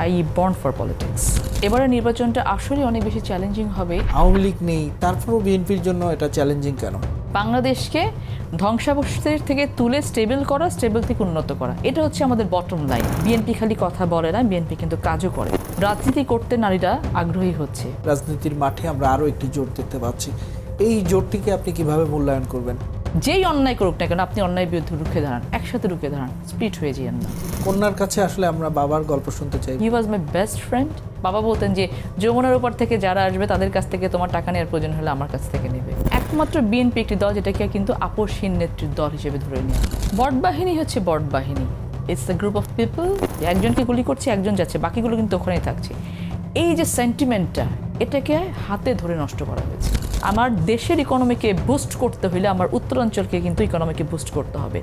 I born for politics. এবারে নির্বাচনটা আসলে অনেক বেশি চ্যালেঞ্জিং হবে। আওয়ামী লীগ নেই, তারপরও বিএনপির জন্য এটা চ্যালেঞ্জিং কেন? বাংলাদেশকে ধ্বংসাবশের থেকে তুলে স্টেবল করা, স্টেবল থেকে উন্নত করা, এটা হচ্ছে আমাদের বটম লাইন। বিএনপি খালি কথা বলে না, বিএনপি কিন্তু কাজও করে। রাজনীতি করতে নারীরা আগ্রহী হচ্ছে। রাজনীতির মাঠে আমরা আরও একটি জোট দেখতে পাচ্ছি। এই জোটটিকে আপনি কিভাবে মূল্যায়ন করবেন? যেই অন্যায় করুক না কেন, আপনি অন্যায়ের বিরুদ্ধে রুখে দাঁড়ান, একসাথে রুখে দাঁড়ান, স্প্লিট হয়ে যান না। কন্যার কাছে আসলে আমরা বাবার গল্প শুনতে চাই। হি ওয়াজ মাই বেস্ট ফ্রেন্ড। বাবা বলতেন যে যমুনার উপর থেকে যারা আসবে তাদের কাছ থেকে তোমার টাকা নেওয়ার প্রয়োজন হলে আমার কাছ থেকে নেবে। একমাত্র বিএনপি একটি দল যেটাকে কিন্তু আপোষহীন নেত্রীর দল হিসেবে ধরে নিয়ে। বটবাহিনী হচ্ছে বটবাহিনী, it's the group of people. একজনকে গুলি করছে, একজন যাচ্ছে, বাকিগুলো কিন্তু ওখানেই থাকছে। এই যে সেন্টিমেন্টটা, এটাকে হাতে ধরে নষ্ট করা হয়েছে। আমার দেশের ইকোনমিকে বুস্ট করতে হলে আমার উত্তরাঞ্চলকে কিন্তু ইকোনমিকে বুস্ট করতে হবে।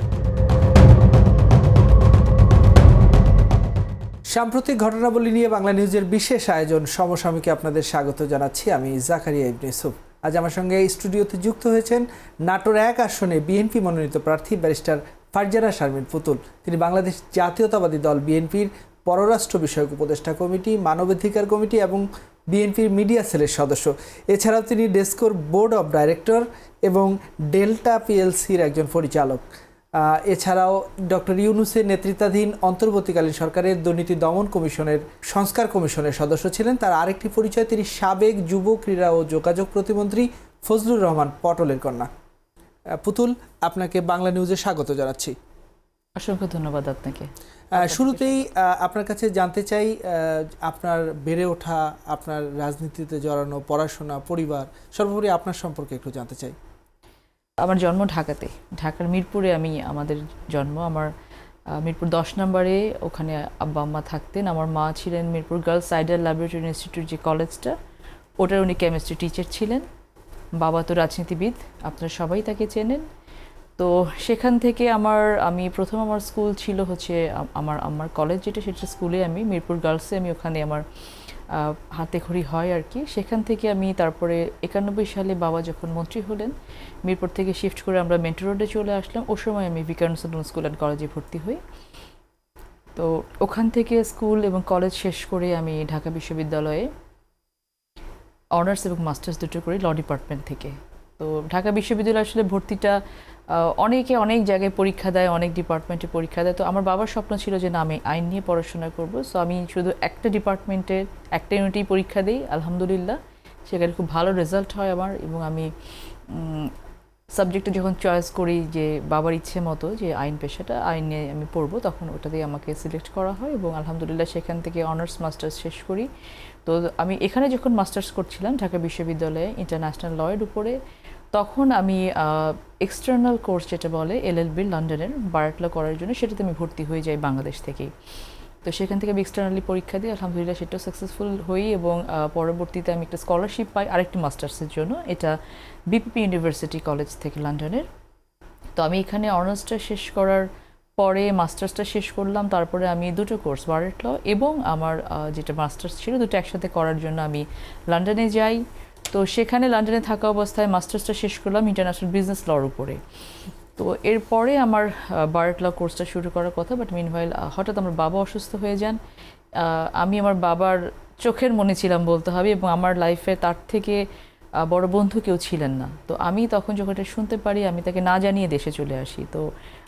সাম্প্রতিক ঘটনাবলী নিয়ে বাংলা নিউজের বিশেষ আয়োজন সমসাময়িকে আপনাদের স্বাগত জানাচ্ছি। আমি জাকারিয়া ইবনে ইউসুফ। আজ আমার সঙ্গে এই স্টুডিওতে যুক্ত হয়েছেন নাটোর 1 আসনে বিএনপি মনোনীত প্রার্থী ব্যারিস্টার ফারজানা শারমিন পুতুল। তিনি বাংলাদেশ জাতীয়তাবাদী দল বিএনপির পররাষ্ট্র বিষয়ক উপদেষ্টা কমিটি, মানবাধিকার কমিটি এবং বিএনপির মিডিয়া সেলের সদস্য। এছাড়াও তিনি ডেসকোর বোর্ড অব ডাইরেক্টর এবং ডেল্টা পিএলসির একজন পরিচালক। এছাড়াও ডক্টর ইউনূসের নেতৃত্বাধীন অন্তর্বর্তীকালীন সরকারের দুর্নীতি দমন কমিশনের সংস্কার কমিশনের সদস্য ছিলেন। তার আরেকটি পরিচয়, তিনি সাবেক যুব ক্রীড়া ও যোগাযোগ প্রতিমন্ত্রী ফজলুর রহমান পটলের কন্যা। পুতুল, আপনাকে বাংলা নিউজে স্বাগত জানাচ্ছি। অসংখ্য ধন্যবাদ আপনাকে। শুরুতেই আপনার কাছে জানতে চাই, আপনার বেড়ে ওঠা, আপনার রাজনীতিতে জড়ানো, পড়াশোনা, পরিবার, সর্বোপরি আপনার সম্পর্কে একটু জানতে চাই। আমার জন্ম ঢাকাতে, ঢাকার মিরপুরে আমাদের জন্ম। আমার মিরপুর 10 নম্বরে ওখানে আব্বা আম্মা থাকতেন। আমার মা ছিলেন Mirpur girls ideal laboratory institute, যে কলেজটা, ওটার উনি কেমিস্ট্রি টিচার ছিলেন। বাবা তো রাজনীতিবিদ, আপনারা সবাই তাকে চেনেন। তো সেখান থেকে আমি প্রথম আমার স্কুল ছিল হচ্ছে আমার কলেজ যেটা, সেটা স্কুলে আমি মিরপুর গার্লসে, আমি ওখানে আমার হাতে খড়ি হয় আর কি। সেখান থেকে আমি তারপরে 91 সালে বাবা যখন মন্ত্রী হলেন, মিরপুর থেকে শিফট করে আমরা মেন্টর রোডে চলে আসলাম। ওই সময় আমি বিকারুনসালন স্কুল অ্যান্ড কলেজে ভর্তি হই। তো ওখান থেকে স্কুল এবং কলেজ শেষ করে আমি ঢাকা বিশ্ববিদ্যালয়ে অনার্স এবং মাস্টার্স দুটো করি ল ডিপার্টমেন্ট থেকে। তো ঢাকা বিশ্ববিদ্যালয়ে আসলে ভর্তিটা অনেকে অনেক জায়গায় পরীক্ষা দেয়, অনেক ডিপার্টমেন্টে পরীক্ষা দেয়। তো আমার বাবার স্বপ্ন ছিল যে না, আমি আইন নিয়ে পড়াশোনা করব। সো আমি শুধু একটা ডিপার্টমেন্টের একটা ইউনিটেই পরীক্ষা দিই, আলহামদুলিল্লাহ সেখানে খুব ভালো রেজাল্ট হয় আমার। এবং আমি সাবজেক্টটা যখন চয়েস করি যে বাবার ইচ্ছে মতো যে আইন পেশাটা, আইন নিয়ে আমি পড়বো, তখন ওটাতেই আমাকে সিলেক্ট করা হয় এবং আলহামদুলিল্লাহ সেখান থেকে অনার্স মাস্টার্স শেষ করি। তো আমি এখানে যখন মাস্টার্স করছিলাম ঢাকা বিশ্ববিদ্যালয়ে ইন্টারন্যাশনাল লয়ের উপরে, তখন আমি এক্সটার্নাল কোর্স যেটা বলে এলএলবি লন্ডনের বার্ট ল করার জন্য, সেটাতে আমি ভর্তি হয়ে যাই বাংলাদেশ থেকেই। তো সেখান থেকে আমি এক্সটার্নালি পরীক্ষা দিই, আলহামদুলিল্লাহ সেটাও সাকসেসফুল হই এবং পরবর্তীতে আমি একটা স্কলারশিপ পাই আরেকটি মাস্টার্সের জন্য, এটা বিপিপি ইউনিভার্সিটি কলেজ থেকে লন্ডনের। তো আমি এখানে অনার্সটা শেষ করার পরে মাস্টার্সটা শেষ করলাম। তারপরে আমি দুটো কোর্স, বারেট ল এবং আমার যেটা মাস্টার্স ছিল, দুটো একসাথে করার জন্য আমি লন্ডনে যাই। তো সেখানে লন্ডনে থাকা অবস্থায় মাস্টার্সটা শেষ করলাম ইন্টারন্যাশনাল বিজনেস লর উপরে। তো এরপরে আমার বারেট ল কোর্সটা শুরু করার কথা, বাট মিনওয়াইল হঠাৎ আমার বাবা অসুস্থ হয়ে যান। আমি আমার বাবার চোখের মনে ছিলাম বলতে হবে, এবং আমার লাইফে তার থেকে বড় বন্ধু কেউ ছিলেন না। তো আমি তখন যখন এটা শুনতে পারি, আমি তাকে না জানিয়ে দেশে চলে আসি। তো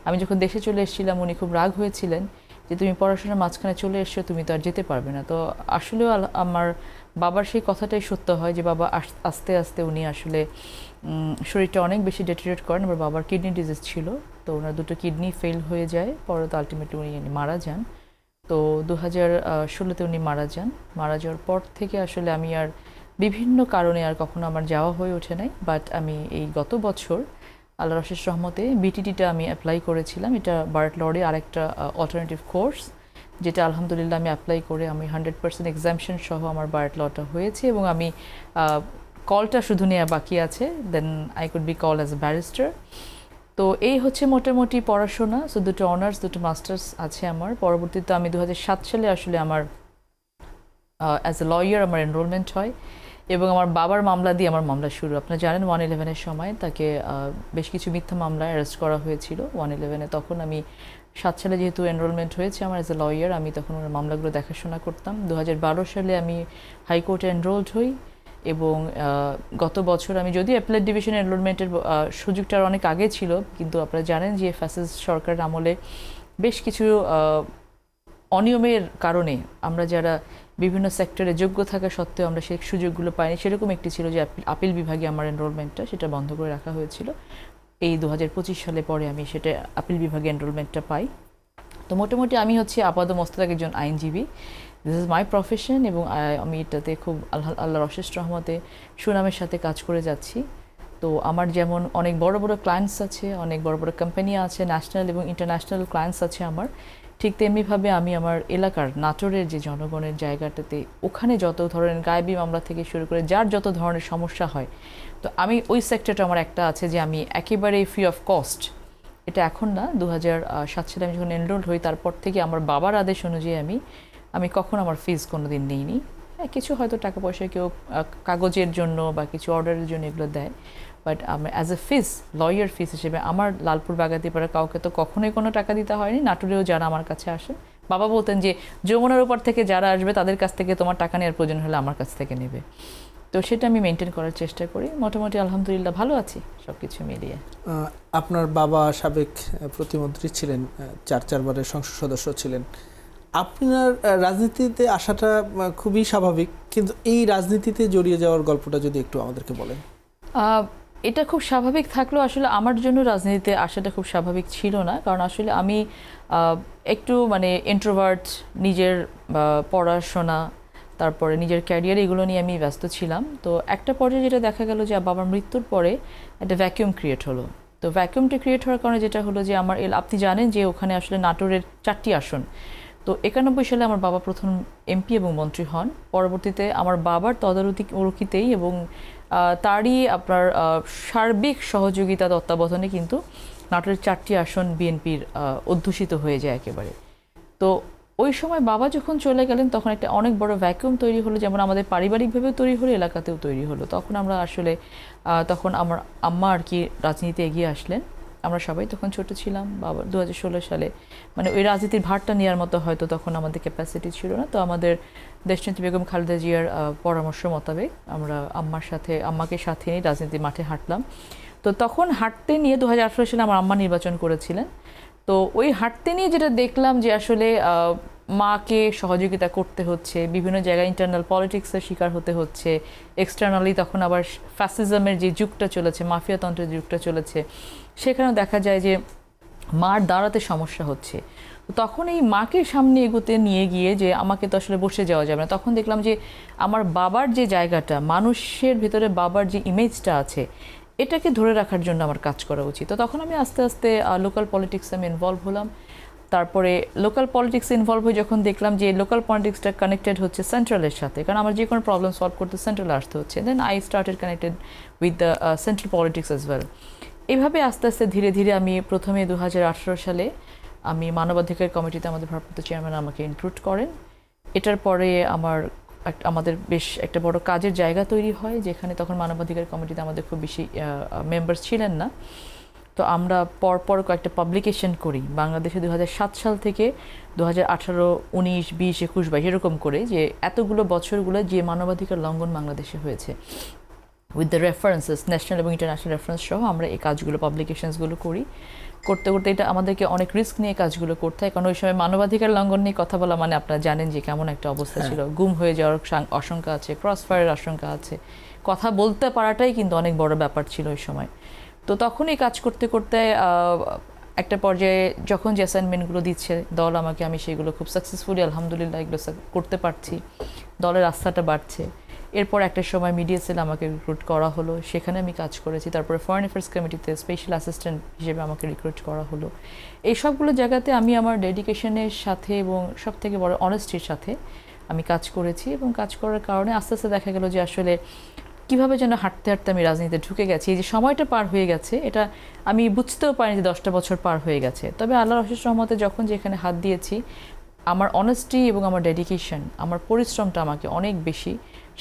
আমি যখন দেশে চলে এসেছিলাম, উনি খুব রাগ হয়েছিলেন যে তুমি পড়াশোনার মাঝখানে চলে এসছো, তুমি তো আর যেতে পারবে না। তো আসলেও আমার বাবার সেই কথাটাই সত্য হয় যে বাবা আস্তে আস্তে উনি আসলে শরীরটা অনেক বেশি ডেটেরিয়েট করেন। আমার বাবার কিডনি ডিজিজ ছিল, তো ওনার দুটো কিডনি ফেল হয়ে যায়, পরে তো আলটিমেটলি উনি মারা যান। তো 2016-তে উনি মারা যান। মারা যাওয়ার পর থেকে আসলে আমি আর বিভিন্ন কারণে আর কখনো আমার যাওয়া হয়ে ওঠে নাই। বাট আমি এই গত বছর আল্লাহর অশেষ রহমতে বিটিডিটা আমি অ্যাপ্লাই করেছিলাম। এটা বারেট লরে আরেকটা অল্টারনেটিভ কোর্স, যেটা আলহামদুলিল্লাহ আমি অ্যাপ্লাই করে আমি 100% এক্সামশন সহ আমার বারেট লটা হয়েছে, এবং আমি কলটা শুধু নেওয়া বাকি আছে, then I could be call as a barrister. তো এই হচ্ছে মোটামুটি পড়াশোনা। সো দুটো অনার্স, দুটো মাস্টার্স আছে আমার। পরবর্তীতে আমি 2007 সালে আসলে আমার অ্যাজ এ লয়ার আমার এনরোলমেন্ট হয়, এবং আমার বাবার মামলা দিয়ে আমার মামলা শুরু। আপনারা জানেন 111-এর সময় তাকে বেশ কিছু মিথ্যা মামলায় অ্যারেস্ট করা হয়েছিল 111-এ। তখন আমি সালে যেহেতু এনরোলমেন্ট হয়েছে আমার অ্যাজ এ লয়ার, আমি তখন ওনার মামলাগুলো দেখাশোনা করতাম। 2012 সালে আমি হাইকোর্টে এনরোলড হই এবং গত বছর আমি যদি অ্যাপিলেট ডিভিশনে এনরোলমেন্টের সুযোগটা অনেক আগে ছিল, কিন্তু আপনারা জানেন যে ফ্যাসিস্ট সরকারের আমলে বেশ কিছু অনিয়মের কারণে আমরা যারা বিভিন্ন সেক্টরে যোগ্য থাকা সত্ত্বেও আমরা সেই সুযোগগুলো পাইনি, সেরকম একটি ছিল যে আপিল বিভাগে আমার এনরোলমেন্টটা সেটা বন্ধ করে রাখা হয়েছিল। এই 2025 সালে পরে আমি সেটা আপিল বিভাগে এনরোলমেন্টটা পাই। তো মোটামুটি আমি হচ্ছে আপাদমস্তক একজন আইনজীবী, দিস ইজ মাই প্রফেশন, এবং আমি এটাতে খুব আল্লাহর অশেষ রহমতে সুনামের সাথে কাজ করে যাচ্ছি। তো আমার যেমন অনেক বড় বড় ক্লায়েন্টস আছে, অনেক বড় বড় কোম্পানি আছে, ন্যাশনাল এবং ইন্টারন্যাশনাল ক্লায়েন্টস আছে আমার, ঠিক তেমনিভাবে আমি আমার এলাকার নাটোরের যে জনগণের জায়গাটাতে ওখানে যত ধরনের গায়েবী মামলা থেকে শুরু করে যার যত ধরনের সমস্যা হয়, তো আমি ওই সেক্টরটা আমার একটা আছে যে আমি একেবারেই ফ্রি অফ কস্ট, এটা এখন না, 2007 সালে আমি যখন এনরোল হই তারপর থেকে আমার বাবার আদেশ অনুযায়ী আমি কখন আমার ফিজ কোনো দিন নিইনি। হ্যাঁ, কিছু হয়তো টাকা পয়সা কেউ কাগজের জন্য বা কিছু অর্ডারের জন্য এগুলো দেয়, but as a fees, lawyer fees হিসেবে আমার লালপুর বাগাতিপাড়া কাউকে তো কখনোই কোনো টাকা দিতে হয়নি। নাটোরেও যারা আমার কাছে আসেন, বাবা বলতেন যে যমুনার উপর থেকে যারা আসবে তাদের কাছ থেকে তোমার টাকা নেওয়ার প্রয়োজন হলে আমার কাছ থেকে নেবে। তো সেটা আমি মেনটেন করার চেষ্টা করি। মোটামুটি আলহামদুলিল্লাহ ভালো আছি সব কিছু মিলিয়ে। আপনার বাবা সাবেক প্রতিমন্ত্রী ছিলেন, 4 বারের সংসদ সদস্য ছিলেন। আপনার রাজনীতিতে আসাটা খুবই স্বাভাবিক, কিন্তু এই রাজনীতিতে জড়িয়ে যাওয়ার গল্পটা যদি একটু আমাদেরকে বলেন। এটা খুব স্বাভাবিক থাকলেও আসলে আমার জন্য রাজনীতিতে আসাটা খুব স্বাভাবিক ছিল না, কারণ আসলে আমি একটু মানে ইন্ট্রোভার্ট, নিজের পড়াশোনা, তারপরে নিজের ক্যারিয়ার, এগুলো নিয়ে আমি ব্যস্ত ছিলাম। তো একটা পর্যায়ে যেটা দেখা গেল যে বাবার মৃত্যুর পরে একটা ভ্যাকিউম ক্রিয়েট হলো। তো ভ্যাকিউমটা ক্রিয়েট হওয়ার কারণে যেটা হলো যে আমার আপনি জানেন যে ওখানে আসলে নাটোরের 4টি আসন। তো 91 সালে আমার বাবা প্রথম এমপি এবং মন্ত্রী হন। পরবর্তীতে আমার বাবার তদারকিতেই এবং তারই আপনার সার্বিক সহযোগিতা তত্ত্বাবধানে কিন্তু নাটোরের 4টি আসন বিএনপির অধ্যুষিত হয়ে যায় একেবারে। তো ওই সময় বাবা যখন চলে গেলেন তখন একটা অনেক বড় ভ্যাকুয়াম তৈরি হলো, যেমন আমাদের পারিবারিকভাবেও তৈরি হলো, এলাকাতেও তৈরি হলো। তখন আমরা আসলে তখন আমার আম্মা আর কি রাজনীতিতে এগিয়ে আসলেন। আমরা সবাই তখন ছোট ছিলাম। বাবা 2016 সালে মানে ওই রাজনীতির ভারটা নেওয়ার মতো হয়তো তখন আমাদের ক্যাপাসিটি ছিল না। তো আমাদের দেশনেত্রী বেগম খালেদা জিয়ার পরামর্শ মোতাবেক আমরা আম্মাকে সাথে নিয়ে রাজনীতির মাঠে হাঁটলাম। তো তখন হাঁটতে নিয়ে 2018 সালে আমার আম্মা নির্বাচন করেছিলেন। তো ওই হাঁটতে নিয়ে যেটা দেখলাম যে আসলে মাকে সহযোগিতা করতে হচ্ছে, বিভিন্ন জায়গায় ইন্টারনাল পলিটিক্সের শিকার হতে হচ্ছে, এক্সটার্নালি তখন আবার ফ্যাসিজমের যে যুগটা চলেছে, মাফিয়াতন্ত্রের যুগটা চলেছে, সেখানেও দেখা যায় যে মার দাঁড়াতে সমস্যা হচ্ছে। তখন এই মাকে সামনে এগোতে নিয়ে গিয়ে যে আমাকে তো আসলে বসে যাওয়া যাবে না, তখন দেখলাম যে আমার বাবার যে জায়গাটা, মানুষের ভেতরে বাবার যে ইমেজটা আছে, এটাকে ধরে রাখার জন্য আমার কাজ করা উচিত। তো তখন আমি আস্তে আস্তে লোকাল পলিটিক্সে আমি ইনভলভ হলাম। তারপরে লোকাল পলিটিক্সে ইনভলভ হয়ে যখন দেখলাম যে লোকাল পলিটিক্সটা কানেক্টেড হচ্ছে সেন্ট্রালের সাথে, কারণ আমার যে কোনো প্রবলেম সলভ করতে সেন্ট্রালে আসতে হচ্ছে, then I started connected with the central politics as well. এইভাবে আস্তে আস্তে ধীরে ধীরে আমি প্রথমে 2018 সালে আমি মানবাধিকার কমিটিতে আমাদের ভারপ্রাপ্ত চেয়ারম্যান আমাকে ইনক্লুড করেন। এটার পরে আমাদের বেশ একটা বড় কাজের জায়গা তৈরি হয়, যেখানে তখন মানবাধিকার কমিটিতে আমাদের খুব বেশি মেম্বার্স ছিলেন না। তো আমরা পরপর কয়েকটা পাবলিকেশন করি বাংলাদেশে 2007 সাল থেকে 2018, 19, 20, 21, 22 এরকম করে, যে এতগুলো বছরগুলো যে মানবাধিকার লঙ্ঘন বাংলাদেশে হয়েছে, উইথ দ্য রেফারেন্সেস, ন্যাশনাল এবং ইন্টারন্যাশনাল রেফারেন্স সহ আমরা এই কাজগুলো, পাবলিকেশনসগুলো করি। করতে করতে এটা আমাদেরকে অনেক রিস্ক নিয়ে কাজগুলো করতে হয়, কারণ ওই সময় মানবাধিকার লঙ্ঘন নিয়ে কথা বলা মানে আপনারা জানেন যে কেমন একটা অবস্থা ছিল, গুম হয়ে যাওয়ার আশঙ্কা আছে, ক্রস ফায়ারের আশঙ্কা আছে, কথা বলতে পারাটাই কিন্তু অনেক বড় ব্যাপার ছিল ওই সময়। তো তখন এই কাজ করতে করতে একটা পর্যায়ে যখন যে অ্যাসাইনমেন্টগুলো দিচ্ছে দল আমাকে, আমি সেগুলো খুব সাকসেসফুলি আলহামদুলিল্লাহ এগুলো করতে পারছি, দলের আস্থাটা বাড়ছে। এরপর একটা সময় মিডিয়া সেল আমাকে রিক্রুট করা হলো, সেখানে আমি কাজ করেছি। তারপরে ফরেন অ্যাফেয়ার্স কমিটিতে স্পেশাল অ্যাসিস্ট্যান্ট হিসেবে আমাকে রিক্রুট করা হলো। এই সবগুলো জায়গাতে আমি আমার ডেডিকেশনের সাথে এবং সবথেকে বড় অনেস্টির সাথে আমি কাজ করেছি, এবং কাজ করার কারণে আস্তে আস্তে দেখা গেল যে আসলে কীভাবে যেন হাঁটতে হাঁটতে আমি রাজনীতিতে ঢুকে গেছি। এই যে সময়টা পার হয়ে গেছে, এটা আমি বুঝতেও পারিনি যে 10টা বছর পার হয়ে গেছে। তবে আল্লাহর অশেষ রহমতে যখন যেখানে হাত দিয়েছি, আমার অনেস্টি এবং আমার ডেডিকেশন, আমার পরিশ্রমটা আমাকে অনেক বেশি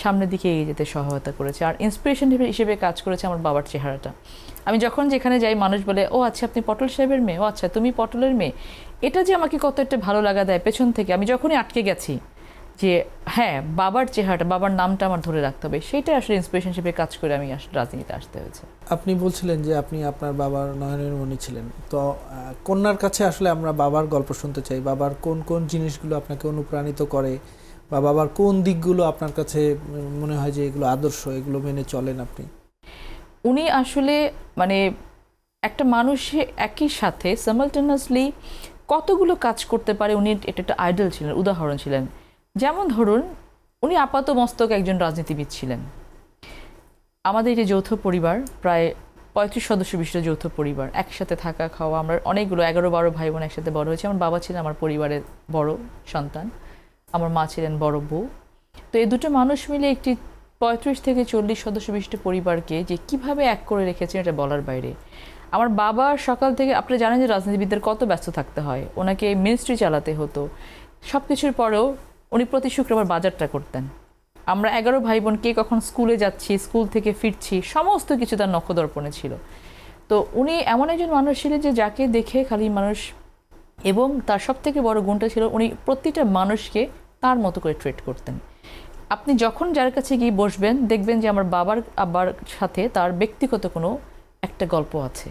সামনের দিকে এগিয়ে যেতে সহায়তা করেছে। আর ইন্সপিরেশন হিসেবে কাজ করেছে আমার বাবার চেহারাটা। আমি যখন যেখানে যাই মানুষ বলে, ও আচ্ছা আপনি পটল সাহেবের মেয়ে, ও আচ্ছা তুমি পটলের মেয়ে, এটা যে আমাকে কত একটা ভালো লাগা দেয় পেছন থেকে। আমি যখনই আটকে গেছি যে হ্যাঁ বাবার চেহারাটা, বাবার নামটা আমার ধরে রাখতে হবে, সেইটাই আসলে ইন্সপিরেশন হিসেবে কাজ করে আমি রাজনীতিতে আসতে হয়েছে। আপনি বলছিলেন যে আপনি আপনার বাবার নয়নের মণি ছিলেন, তো কন্যার কাছে আসলে আমরা বাবার গল্প শুনতে চাই। বাবার কোন কোন জিনিসগুলো আপনাকে অনুপ্রাণিত করে, বা বাবার কোন দিকগুলো আপনার কাছে মনে হয় যে এগুলো আদর্শ, এগুলো মেনে চলেন আপনি? উনি আসলে মানে একটা মানুষ একই সাথে সাইমালটেনিয়াসলি কতগুলো কাজ করতে পারে, উনি এটা একটা আইডল ছিলেন, উদাহরণ ছিলেন। যেমন ধরুন, উনি আপাত মস্তক একজন রাজনীতিবিদ ছিলেন। আমাদের এই যে যৌথ পরিবার, প্রায় 35 সদস্য বিশিষ্ট যৌথ পরিবার, একসাথে থাকা খাওয়া, আমরা অনেকগুলো 11-12 ভাই বোন একসাথে বড় হয়েছে। আমার বাবা ছিলেন আমার পরিবারের বড় সন্তান, আমার মা ছিলেন বড় বউ। তো এই দুটো মানুষ মিলে একটি 35 থেকে 40 সদস্য বিশিষ্ট পরিবারকে যে কিভাবে এক করে রেখেছেন এটা বলার বাইরে। আমার বাবা সকাল থেকে, আপনি জানেন যে রাজনীতিবিদদের কত ব্যস্ত থাকতে হয়, ওনাকে মিনিস্ট্রি চালাতে হতো, সব কিছুর পরেও উনি প্রতি শুক্রবার বাজারটা করতেন। আমরা 11 ভাই বোন কে কখন স্কুলে যাচ্ছি, স্কুল থেকে ফিরছি, সমস্ত কিছু তার নখদর্পণে ছিল। তো উনি এমন একজন মানুষ ছিলেন যে যাকে দেখে খালি মানুষ, এবং তার সব থেকে বড় গুণটা ছিল উনি প্রতিটা মানুষকে তার মতো করে ট্রিট করতেন। আপনি যখন যার কাছে গিয়ে বসবেন দেখবেন যে আমার বাবার আব্বার সাথে তার ব্যক্তিগত কোনো একটা গল্প আছে,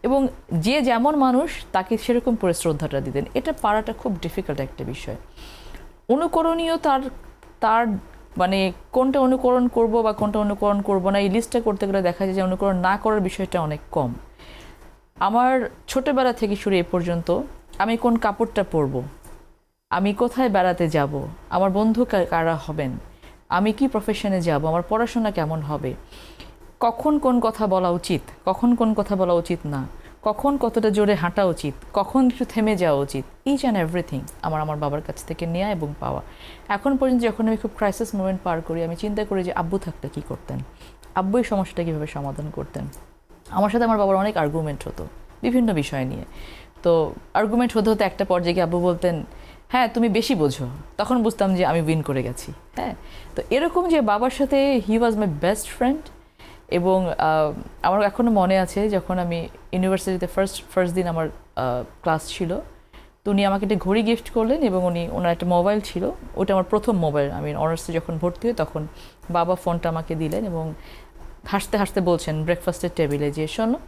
এবং যে যেমন মানুষ তাকে সেরকম করে শ্রদ্ধাটা দিতেন। এটা পারাটা খুব ডিফিকাল্ট একটা বিষয়। অনুকরণীয় তার তার মানে কোনটা অনুকরণ করব বা কোনটা অনুকরণ করব না, এই লিস্টটা করতে গেলে দেখা যায় যে অনুকরণ না করার বিষয়টা অনেক কম। আমার ছোটবেলা থেকে শুরু এ পর্যন্ত আমি কোন কাপড়টা পরব, আমি কোথায় বেড়াতে যাব, আমার বন্ধু কারা হবেন, আমি কি প্রফেশনে যাব, আমার পড়াশোনা কেমন হবে, কখন কোন কথা বলা উচিত, কখন কোন কথা বলা উচিত না, কখন কতটা জোরে হাঁটা উচিত, কখন একটু থেমে যাওয়া উচিত, ইচ অ্যান্ড এভরিথিং আমার বাবার কাছ থেকে নেওয়া এবং পাওয়া। এখন পর্যন্ত যখন আমি খুব ক্রাইসিস মোমেন্ট পার করি, আমি চিন্তা করি যে আব্বু থাকলে কী করতেন, আব্বু এই সমস্যাটা কীভাবে সমাধান করতেন। আমার সাথে আমার বাবার অনেক আর্গুমেন্ট হতো বিভিন্ন বিষয় নিয়ে। তো আর্গুমেন্ট হতে হতে একটা পর্যায়ে গিয়ে আব্বু বলতেন, হ্যাঁ তুমি বেশি বোঝো, তখন বুঝতাম যে আমি উইন করে গেছি। হ্যাঁ, তো এরকম যে বাবার সাথে হি ওয়াজ মাই বেস্ট ফ্রেন্ড। এবং আমার এখনও মনে আছে যখন আমি ইউনিভার্সিটিতে ফার্স্ট দিন আমার ক্লাস ছিল, তো উনি আমাকে একটা ঘড়ি গিফট করলেন, এবং ওনার একটা মোবাইল ছিল, ওটা আমার প্রথম মোবাইল। আমি অনার্সে যখন ভর্তি হই তখন বাবা ফোনটা আমাকে দিলেন, এবং হাসতে হাসতে বলছেন ব্রেকফাস্টের টেবিলে যে, শোনো,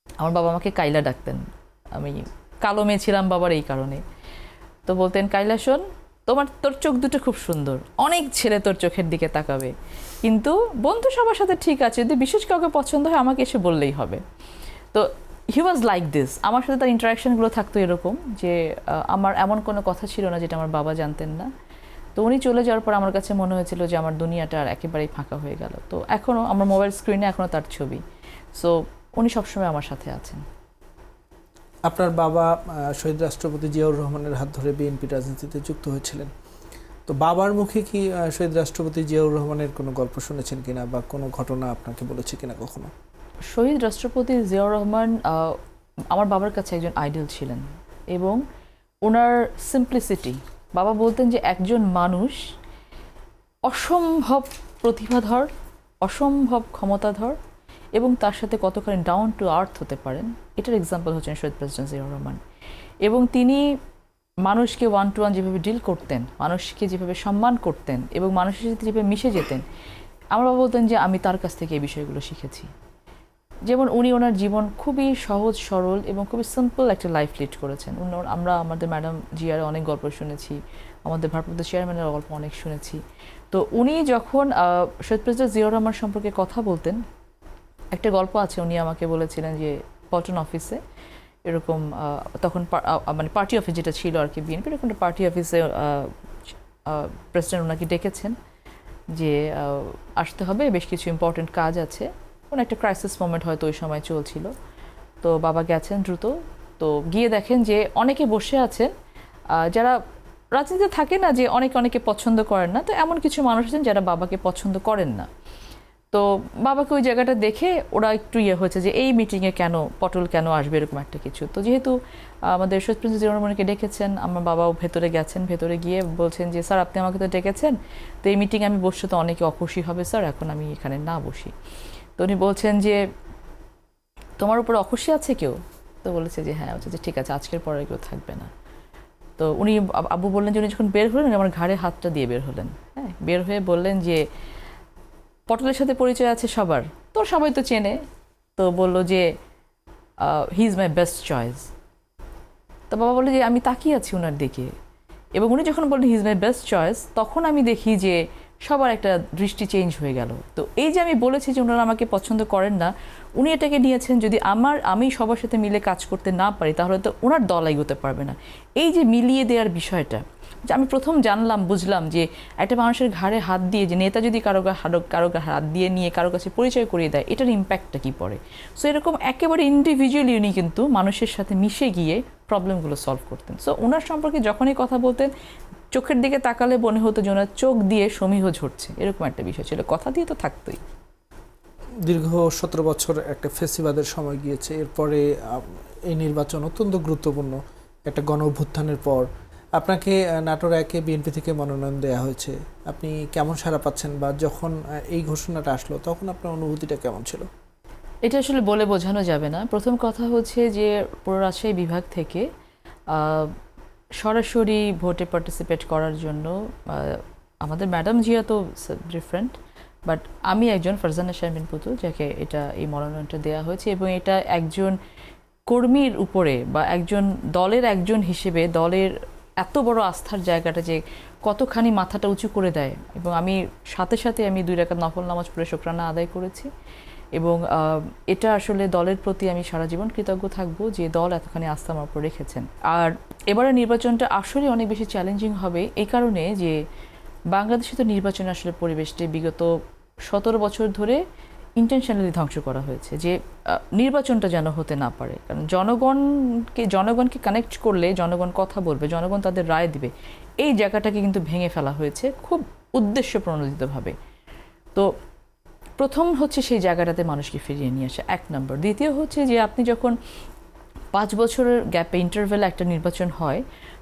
আমার বাবা আমাকে কাইলা ডাকতেন, আমি কালো মেয়ে ছিলাম বাবার এই কারণে। তো বলতেন, কাইলা শোন, তোর চোখ দুটো খুব সুন্দর, অনেক ছেলে তোর চোখের দিকে তাকাবে, কিন্তু বন্ধু সবার সাথে ঠিক আছে, যদি বিশেষ কাউকে পছন্দ হয় আমাকে এসে বললেই হবে। তো হি ওয়াজ লাইক দিস। আমার সাথে তার ইন্টারাকশনগুলো থাকতো এরকম যে আমার এমন কোনো কথা ছিল না যেটা আমার বাবা জানতেন না। তো উনি চলে যাওয়ার পর আমার কাছে মনে হয়েছিল যে আমার দুনিয়াটা আর একেবারেই ফাঁকা হয়ে গেল। তো এখনও আমার মোবাইল স্ক্রিনে এখনও তার ছবি। সো উনি সবসময় আমার সাথে আছেন। আপনার বাবা শহীদ রাষ্ট্রপতি জিয়াউর রহমানের হাত ধরে বিএনপি রাজনীতিতে যুক্ত হয়েছিলেন। তো বাবার মুখে কি শহীদ রাষ্ট্রপতি জিয়াউর রহমানের কোনো গল্প শুনেছেন কিনা, বা কোনো ঘটনা আপনাকে বলেছে কিনা কখনো? শহীদ রাষ্ট্রপতি জিয়াউর রহমান আমার বাবার কাছে একজন আইডল ছিলেন, এবং ওনার সিম্পলিসিটি, বাবা বলতেন যে একজন মানুষ অসম্ভব প্রতিভাধর, অসম্ভব ক্ষমতাধর, এবং তার সাথে কতখানি ডাউন টু আর্থ হতে পারেন, এটার এক্সাম্পল হচ্ছেন শহীদ প্রেসিডেন্ট জিয়াউর রহমান। এবং তিনি মানুষকে ওয়ান টু ওয়ান যেভাবে ডিল করতেন, মানুষকে যেভাবে সম্মান করতেন, এবং মানুষের সাথে যেভাবে মিশে যেতেন, আমার বাবা বলতেন যে আমি তার কাছ থেকে এই বিষয়গুলো শিখেছি। যেমন উনি ওনার জীবন খুবই সহজ সরল এবং খুবই সিম্পল একটা লাইফ লিড করেছেন। আমরা আমাদের ম্যাডাম জিয়ার অনেক গল্প শুনেছি, আমাদের ভারপ্রাপ্ত চেয়ারম্যানের গল্প অনেক শুনেছি। তো উনি যখন শহীদ প্রেসিডেন্ট জিয়াউর রহমান সম্পর্কে কথা বলতেন, একটা গল্প আছে, উনি আমাকে বলেছিলেন যে পল্টন অফিসে এরকম তখন মানে পার্টি অফিস যেটা ছিল আর কি, বিএনপির এরকম একটা পার্টি অফিসে প্রেসিডেন্ট ওনাকে ডেকেছেন যে আসতে হবে, বেশ কিছু ইম্পর্টেন্ট কাজ আছে। কোনো একটা ক্রাইসিস মোমেন্ট হয়তো ওই সময় চলছিল। তো বাবা গেছেন দ্রুত, তো গিয়ে দেখেন যে অনেকে বসে আছেন যারা রাজনীতিতে থাকে না যে অনেকে পছন্দ করেন না, তো এমন কিছু মানুষ আছেন যারা বাবাকে পছন্দ করেন না। তো বাবাকে ওই জায়গাটা দেখে ওরা একটু হয়েছে যে এই মিটিংয়ে কেন পটল কেন আসবে এরকম একটা কিছু। তো যেহেতু আমাদের শহীদ প্রিন্সেস জিয়াউর রহমানকে ডেকেছেন, আমার বাবাও ভেতরে গেছেন, ভেতরে গিয়ে বলছেন যে স্যার আপনি আমাকে তো ডেকেছেন, তো এই মিটিংয়ে আমি বসতে তো অনেকে অখুশি হবে স্যার, এখন আমি এখানে না বসি। তো উনি বলছেন যে তোমার উপর অখুশি আছে কেউ? তো বলেছে যে হ্যাঁ। হচ্ছে যে ঠিক আছে, আজকের পরে কেউ থাকবে না। তো উনি আব্বু বললেন যে উনি যখন বের হলেন আমার ঘাড়ে হাতটা দিয়ে বের হলেন। হ্যাঁ, বের হয়ে বললেন যে পটলের সাথে পরিচয় আছে সবার, তো সবাই তো চেনে। তো বললো যে he is my best choice. তো বাবা বললো যে আমি তাকিয়ে আছি ওনার দিকে, এবং উনি যখন বললেন he is my best choice, তখন আমি দেখি যে সবার একটা দৃষ্টি চেঞ্জ হয়ে গেল। তো এই যে আমি বলেছি যে ওনারা আমাকে পছন্দ করেন না, উনি এটাকে নিয়েছেন যদি আমি সবার সাথে মিলে কাজ করতে না পারি তাহলে তো ওনার দল এগোতে পারবে না। এই যে মিলিয়ে দেওয়ার বিষয়টা, যে আমি প্রথম জানলাম, বুঝলাম যে একটা মানুষের ঘাড়ে হাত দিয়ে, যে নেতা যদি কারো হাত দিয়ে নিয়ে কারো কাছে পরিচয় করিয়ে দেয়, এটার ইম্প্যাক্টটা কী পড়ে। সো এরকম একেবারে ইন্ডিভিজুয়ালি উনি কিন্তু মানুষের সাথে মিশে গিয়ে প্রবলেমগুলো সলভ করতেন। সো ওনার সম্পর্কে যখনই কথা বলতেন, চোখের দিকে তাকালে মনে হতো যে ওনার চোখ দিয়ে সমীহ ঝরছে, এরকম একটা বিষয় ছিল। কথা দিয়ে তো থাকতোই। দীর্ঘ 17 বছর একটা ফেসিবাদের সময় গিয়েছে, এরপরে এই নির্বাচন অত্যন্ত গুরুত্বপূর্ণ। একটা গণ অভ্যুত্থানের পর আপনাকে নাটোর 1-এ বিএনপি থেকে মনোনয়ন দেওয়া হয়েছে। আপনি কেমন সাড়া পাচ্ছেন, বা যখন এই ঘোষণাটা আসলো তখন আপনার অনুভূতিটা কেমন ছিল? এটা আসলে বলে বোঝানো যাবে না। প্রথম কথা হচ্ছে যে পুরো রাজশাহী বিভাগ থেকে সরাসরি ভোটে পার্টিসিপেট করার জন্য আমাদের ম্যাডাম জিয়া তো ডিফারেন্ট, বাট আমি একজন ফারজানা শারমিন পুতুল, যাকে এই মনোনয়নটা দেওয়া হয়েছে, এবং এটা একজন কর্মীর উপরে বা একজন দলের একজন হিসেবে দলের এত বড় আস্থার জায়গাটা যে কতখানি মাথাটা উঁচু করে দেয়। এবং আমি সাথে সাথে 2 রাকাত নফল নামাজ পড়ে শুকরানা আদায় করেছি, এবং এটা আসলে দলের প্রতি আমি সারা জীবন কৃতজ্ঞ থাকবো যে দল এতখানি আস্থা আমার উপর রেখেছেন। আর এবারে নির্বাচনটা আসলে অনেক বেশি চ্যালেঞ্জিং হবে এই কারণে যে বাংলাদেশে তো নির্বাচন আসলে পরিবেশটি বিগত 17 বছর ধরে ইন্টেনশনালি ধ্বংস করা হয়েছে, যে নির্বাচনটা যেন হতে না পারে। কারণ জনগণকে কানেক্ট করলে জনগণ কথা বলবে, জনগণ তাদের রায় দিবে, এই জায়গাটাকে কিন্তু ভেঙে ফেলা হয়েছে খুব উদ্দেশ্য প্রণোদিতভাবে। তো প্রথম হচ্ছে সেই জায়গাটাতে মানুষকে ফিরিয়ে নিয়ে আসা, 1 নম্বর। দ্বিতীয় হচ্ছে যে আপনি যখন 5 বছরের গ্যাপে ইন্টারভ্যালে একটা নির্বাচন হয়,